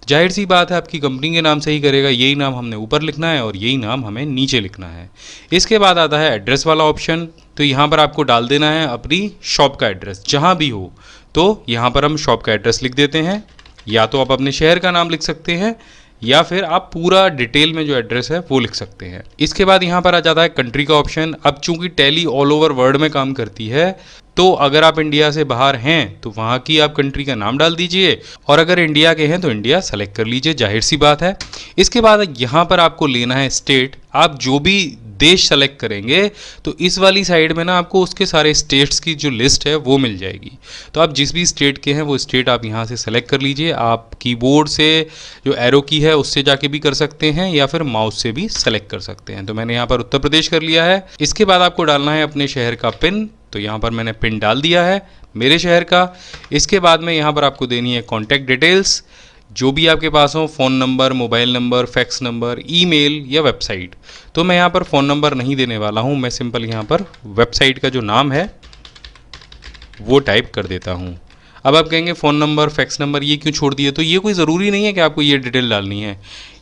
जाहिर सी बात है आपकी कंपनी के नाम से ही करेगा। यही नाम हमने ऊपर लिखना है और यही नाम हमें नीचे लिखना है। इसके बाद आता है एड्रेस वाला ऑप्शन। तो यहाँ पर आपको डाल देना है अपनी शॉप का एड्रेस, जहाँ भी हो। तो यहाँ पर हम शॉप का एड्रेस लिख देते हैं। या तो आप अपने शहर का नाम लिख सकते हैं या फिर आप पूरा डिटेल में जो एड्रेस है वो लिख सकते हैं। इसके बाद यहाँ पर आ जाता है कंट्री का ऑप्शन। अब चूंकि टैली ऑल ओवर वर्ल्ड में काम करती है, तो अगर आप इंडिया से बाहर हैं तो वहाँ की आप कंट्री का नाम डाल दीजिए, और अगर इंडिया के हैं तो इंडिया सेलेक्ट कर लीजिए, जाहिर सी बात है। इसके बाद यहाँ पर आपको लेना है स्टेट। आप जो भी देश सेलेक्ट करेंगे तो इस वाली साइड में ना आपको उसके सारे स्टेट्स की जो लिस्ट है वो मिल जाएगी। तो आप जिस भी स्टेट के हैं वो स्टेट आप यहाँ से सेलेक्ट कर लीजिए। आप कीबोर्ड से जो एरो की है उससे जाके भी कर सकते हैं या फिर माउस से भी सेलेक्ट कर सकते हैं। तो मैंने यहाँ पर उत्तर प्रदेश कर लिया है। इसके बाद आपको डालना है अपने शहर का पिन। तो यहाँ पर मैंने पिन डाल दिया है मेरे शहर का। इसके बाद में यहाँ पर आपको देनी है कॉन्टैक्ट डिटेल्स, जो भी आपके पास हो, phone number, mobile number, fax number, email या वेबसाइट। तो मैं यहाँ पर फ़ोन नंबर नहीं देने वाला हूँ, मैं सिंपल यहाँ पर वेबसाइट का जो नाम है वो टाइप कर देता हूँ। अब आप कहेंगे फ़ोन नंबर, फैक्स नंबर ये क्यों छोड़ दिए? तो ये कोई ज़रूरी नहीं है कि आपको ये डिटेल डालनी है।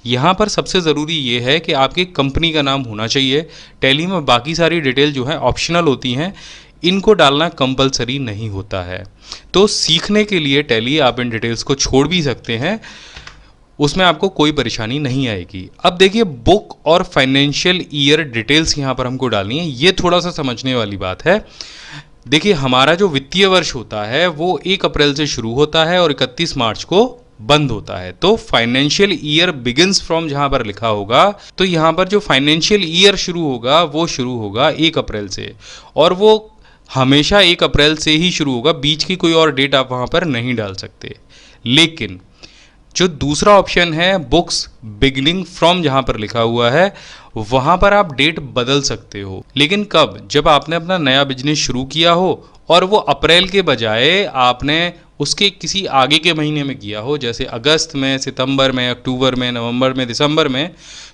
यहाँ पर सबसे ज़रूरी ये है कि आपकी कंपनी का नाम होना चाहिए। टैली में बाकी सारी डिटेल जो है ऑप्शनल होती हैं, इनको डालना कंपलसरी नहीं होता है। तो सीखने के लिए टैली आप इन डिटेल्स को छोड़ भी सकते हैं, उसमें आपको कोई परेशानी नहीं आएगी। अब देखिए बुक और फाइनेंशियल ईयर डिटेल्स यहाँ पर हमको डालनी है। ये थोड़ा सा समझने वाली बात है। देखिए हमारा जो वित्तीय वर्ष होता है वो 1 अप्रैल से शुरू होता है और 31 मार्च को बंद होता है। तो फाइनेंशियल ईयर बिगिंस फ्रॉम जहां पर लिखा होगा, तो यहां पर जो फाइनेंशियल ईयर शुरू होगा वो शुरू होगा 1 अप्रैल से, और वो हमेशा 1 अप्रैल से ही शुरू होगा। बीच की कोई और डेट आप वहां पर नहीं डाल सकते। लेकिन जो दूसरा ऑप्शन है बुक्स बिगिनिंग फ्रॉम जहां पर लिखा हुआ है, वहां पर आप डेट बदल सकते हो। लेकिन कब? जब आपने अपना नया बिजनेस शुरू किया हो और वो अप्रैल के बजाय आपने उसके किसी आगे के महीने में किया हो, जैसे अगस्त में, सितंबर में, अक्टूबर में, नवंबर में, दिसंबर में।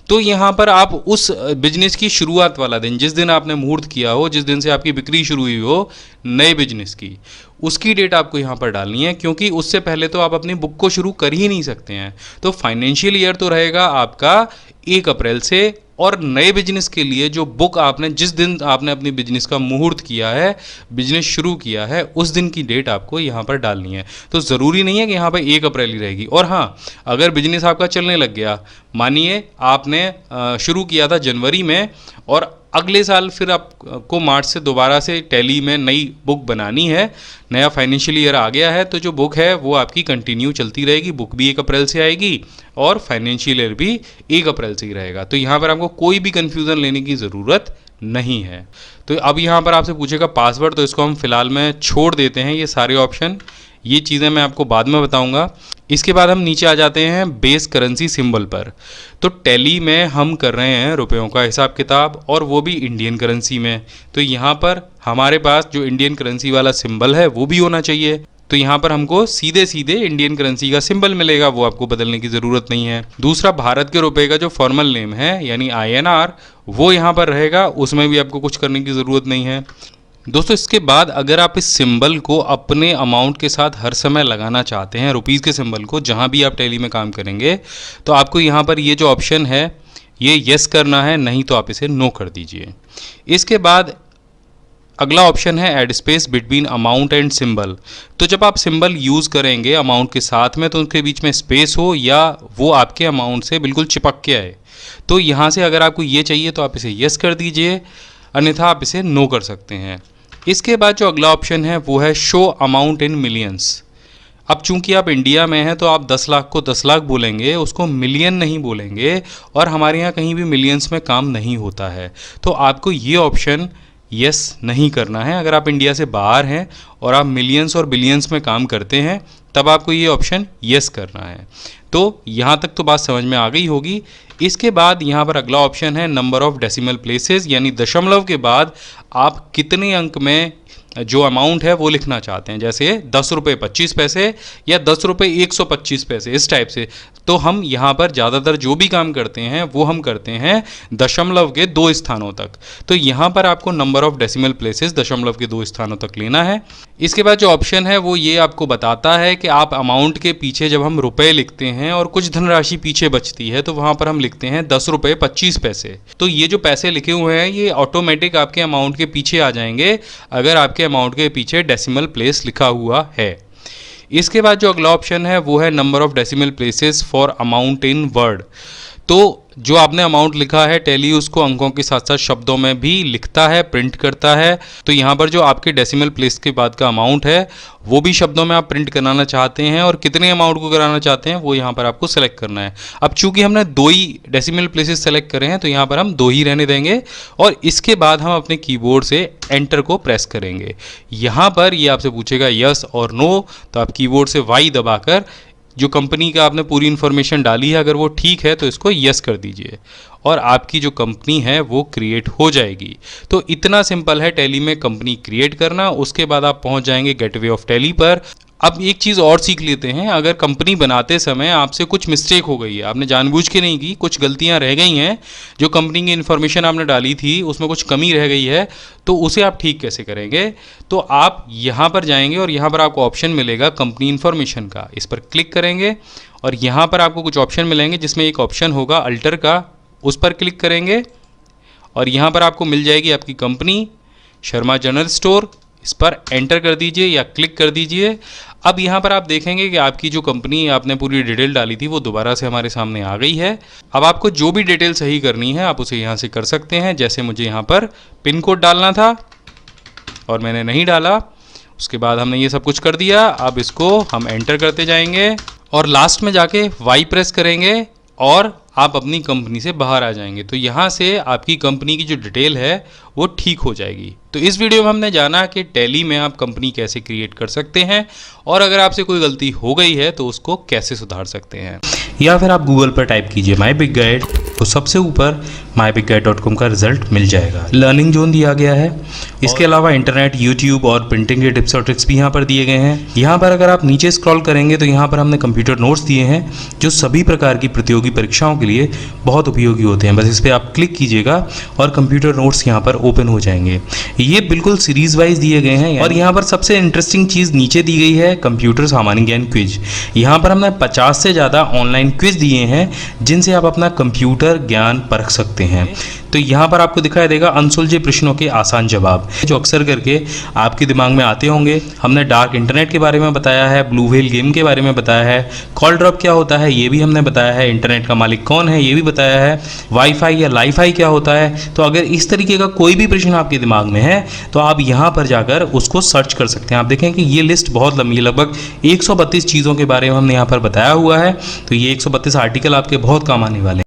तो यहाँ पर आप उस बिजनेस की शुरुआत वाला दिन, जिस दिन आपने मुहूर्त किया हो, जिस दिन से आपकी बिक्री शुरू हुई हो नए बिजनेस की, उसकी डेट आपको यहाँ पर डालनी है, क्योंकि उससे पहले तो आप अपनी बुक को शुरू कर ही नहीं सकते हैं। तो फाइनेंशियल ईयर तो रहेगा आपका 1 अप्रैल से, और नए बिजनेस के लिए जो बुक आपने जिस दिन आपने अपनी बिजनेस का मुहूर्त किया है, बिजनेस शुरू किया है, उस दिन की डेट आपको यहाँ पर डालनी है। तो ज़रूरी नहीं है कि यहाँ पर 1 अप्रैल ही रहेगी। और हाँ, अगर बिजनेस आपका चलने लग गया, मानिए आपने शुरू किया था जनवरी में और अगले साल फिर आपको मार्च से दोबारा से टैली में नई बुक बनानी है, नया फाइनेंशियल ईयर आ गया है, तो जो बुक है वो आपकी कंटिन्यू चलती रहेगी। बुक भी 1 अप्रैल से आएगी और फाइनेंशियल ईयर भी 1 अप्रैल से ही रहेगा। तो यहाँ पर आपको कोई भी कन्फ्यूज़न लेने की ज़रूरत नहीं है। तो अब यहाँ पर आपसे पूछेगा पासवर्ड, तो इसको हम फिलहाल में छोड़ देते हैं। ये सारे ऑप्शन, ये चीज़ें मैं आपको बाद में बताऊंगा। इसके बाद हम नीचे आ जाते हैं बेस करेंसी सिंबल पर। तो टैली में हम कर रहे हैं रुपयों का हिसाब किताब, और वो भी इंडियन करेंसी में। तो यहाँ पर हमारे पास जो इंडियन करेंसी वाला सिंबल है वो भी होना चाहिए। तो यहाँ पर हमको सीधे सीधे इंडियन करेंसी का सिंबल मिलेगा, वो आपको बदलने की ज़रूरत नहीं है। दूसरा, भारत के रुपए का जो फॉर्मल नेम है यानी INR, वो यहाँ पर रहेगा, उसमें भी आपको कुछ करने की ज़रूरत नहीं है। दोस्तों इसके बाद अगर आप इस सिंबल को अपने अमाउंट के साथ हर समय लगाना चाहते हैं, रुपीज़ के सिंबल को, जहाँ भी आप टैली में काम करेंगे, तो आपको यहाँ पर ये जो ऑप्शन है ये यस करना है, नहीं तो आप इसे नो कर दीजिए। इसके बाद अगला ऑप्शन है add space between amount and symbol. तो जब आप सिंबल यूज़ करेंगे अमाउंट के साथ में, तो उनके बीच में स्पेस हो या वो आपके अमाउंट से बिल्कुल चिपक के आए। तो यहाँ से अगर आपको ये चाहिए तो आप इसे यस कर दीजिए, अन्यथा आप इसे नो कर सकते हैं। इसके बाद जो अगला ऑप्शन है वो है शो अमाउंट इन मिलियंस। अब चूंकि आप इंडिया में हैं तो आप 10 लाख को 10 लाख बोलेंगे, उसको मिलियन नहीं बोलेंगे, और हमारे यहाँ कहीं भी मिलियंस में काम नहीं होता है। तो आपको ये ऑप्शन यस नहीं करना है। अगर आप इंडिया से बाहर हैं और आप मिलियंस और बिलियंस में काम करते हैं, तब आपको ये ऑप्शन यस करना है। तो यहाँ तक तो बात समझ में आ गई होगी। इसके बाद यहाँ पर अगला ऑप्शन है नंबर ऑफ डेसिमल प्लेसेस, यानी दशमलव के बाद आप कितने अंक में जो अमाउंट है वो लिखना चाहते हैं, जैसे 10 रुपये 25 पैसे या 10 रुपये 125 पैसे, इस टाइप से। तो हम यहाँ पर ज़्यादातर जो भी काम करते हैं वो हम करते हैं दशमलव के 2 स्थानों तक। तो यहाँ पर आपको नंबर ऑफ डेसिमल प्लेसेस दशमलव के 2 स्थानों तक लेना है। इसके बाद जो ऑप्शन है वो ये आपको बताता है कि आप अमाउंट के पीछे जब हम रुपए लिखते हैं और कुछ धनराशि पीछे बचती है तो वहाँ पर हम लिखते हैं 10 रुपये 25 पैसे। तो ये जो पैसे लिखे हुए हैं ये ऑटोमेटिक आपके अमाउंट के पीछे आ जाएंगे अगर आपके अमाउंट के पीछे डेसिमल प्लेस लिखा हुआ है। इसके बाद जो अगला ऑप्शन है वो है number of decimal places for amount in word. तो जो आपने अमाउंट लिखा है टैली उसको अंकों के साथ साथ शब्दों में भी लिखता है, प्रिंट करता है। तो यहाँ पर जो आपके डेसिमल प्लेस के बाद का अमाउंट है वो भी शब्दों में आप प्रिंट कराना चाहते हैं और कितने अमाउंट को कराना चाहते हैं वो यहाँ पर आपको सेलेक्ट करना है। अब चूंकि हमने 2 ही डेसिमल प्लेसेस सेलेक्ट करे हैं तो यहाँ पर हम 2 ही रहने देंगे और इसके बाद हम अपने कीबोर्ड से एंटर को प्रेस करेंगे। यहाँ पर ये आपसे पूछेगा यस और नो, तो आप कीबोर्ड से वाई दबाकर जो कंपनी का आपने पूरी इन्फॉर्मेशन डाली है अगर वो ठीक है तो इसको यस कर दीजिए और आपकी जो कंपनी है वो क्रिएट हो जाएगी। तो इतना सिंपल है टैली में कंपनी क्रिएट करना। उसके बाद आप पहुंच जाएंगे गेटवे ऑफ टैली पर। अब एक चीज़ और सीख लेते हैं, अगर कंपनी बनाते समय आपसे कुछ मिस्टेक हो गई है, आपने जानबूझ के नहीं की, कुछ गलतियां रह गई हैं, जो कंपनी की इन्फॉर्मेशन आपने डाली थी उसमें कुछ कमी रह गई है, तो उसे आप ठीक कैसे करेंगे? तो आप यहाँ पर जाएंगे और यहाँ पर आपको ऑप्शन मिलेगा कंपनी इन्फॉर्मेशन का, इस पर क्लिक करेंगे और यहाँ पर आपको कुछ ऑप्शन मिलेंगे जिसमें एक ऑप्शन होगा अल्टर का, उस पर क्लिक करेंगे और यहाँ पर आपको मिल जाएगी आपकी कंपनी शर्मा जनरल स्टोर। इस पर एंटर कर दीजिए या क्लिक कर दीजिए। अब यहाँ पर आप देखेंगे कि आपकी जो कंपनी आपने पूरी डिटेल डाली थी वो दोबारा से हमारे सामने आ गई है। अब आपको जो भी डिटेल सही करनी है आप उसे यहाँ से कर सकते हैं। जैसे मुझे यहाँ पर पिन कोड डालना था और मैंने नहीं डाला, उसके बाद हमने ये सब कुछ कर दिया। अब इसको हम एंटर करते जाएंगे और लास्ट में जाके वाई प्रेस करेंगे और आप अपनी कंपनी से बाहर आ जाएंगे। तो यहाँ से आपकी कंपनी की जो डिटेल है वो ठीक हो जाएगी। तो इस वीडियो में हमने जाना कि टैली में आप कंपनी कैसे क्रिएट कर सकते हैं और अगर आपसे कोई गलती हो गई है तो उसको कैसे सुधार सकते हैं। या फिर आप गूगल पर टाइप कीजिए माई बिग गाइड, तो सबसे ऊपर myBigGuide.com का रिजल्ट मिल जाएगा। लर्निंग जोन दिया गया है, इसके अलावा इंटरनेट, यूट्यूब और प्रिंटिंग के टिप्स और ट्रिक्स भी यहाँ पर दिए गए हैं। यहाँ पर अगर आप नीचे स्क्रॉल करेंगे तो यहाँ पर हमने कंप्यूटर नोट्स दिए हैं जो सभी प्रकार की प्रतियोगी परीक्षाओं के लिए बहुत उपयोगी होते हैं। बस इस पर आप क्लिक कीजिएगा और कंप्यूटर नोट्स यहाँ पर ओपन हो जाएंगे। ये बिल्कुल सीरीज वाइज दिए गए हैं और यहाँ पर सबसे इंटरेस्टिंग चीज़ नीचे दी गई है कंप्यूटर सामान्य ज्ञान क्विज। यहाँ पर हमने 50 से ज़्यादा ऑनलाइन क्विज दिए हैं जिनसे आप अपना कंप्यूटर ज्ञान परख सकते हैं। तो यहाँ पर आपको दिखाई देगा अनसुलझे प्रश्नों के आसान जवाब, जो अक्सर करके आपके दिमाग में आते होंगे। हमने डार्क इंटरनेट के बारे में बताया है, ब्लू व्हेल गेम के बारे में बताया है, कॉल ड्रॉप क्या होता है ये भी हमने बताया है, इंटरनेट का मालिक कौन है ये भी बताया है, वाईफाई या लाईफाई क्या होता है। तो अगर इस तरीके का कोई भी प्रश्न आपके दिमाग में है तो आप यहाँ पर जाकर उसको सर्च कर सकते हैं। आप देखें कि ये लिस्ट बहुत लंबी है, लगभग 132 चीज़ों के बारे में हमने यहाँ पर बताया हुआ है। तो ये 132 आर्टिकल आपके बहुत काम आने वाले हैं।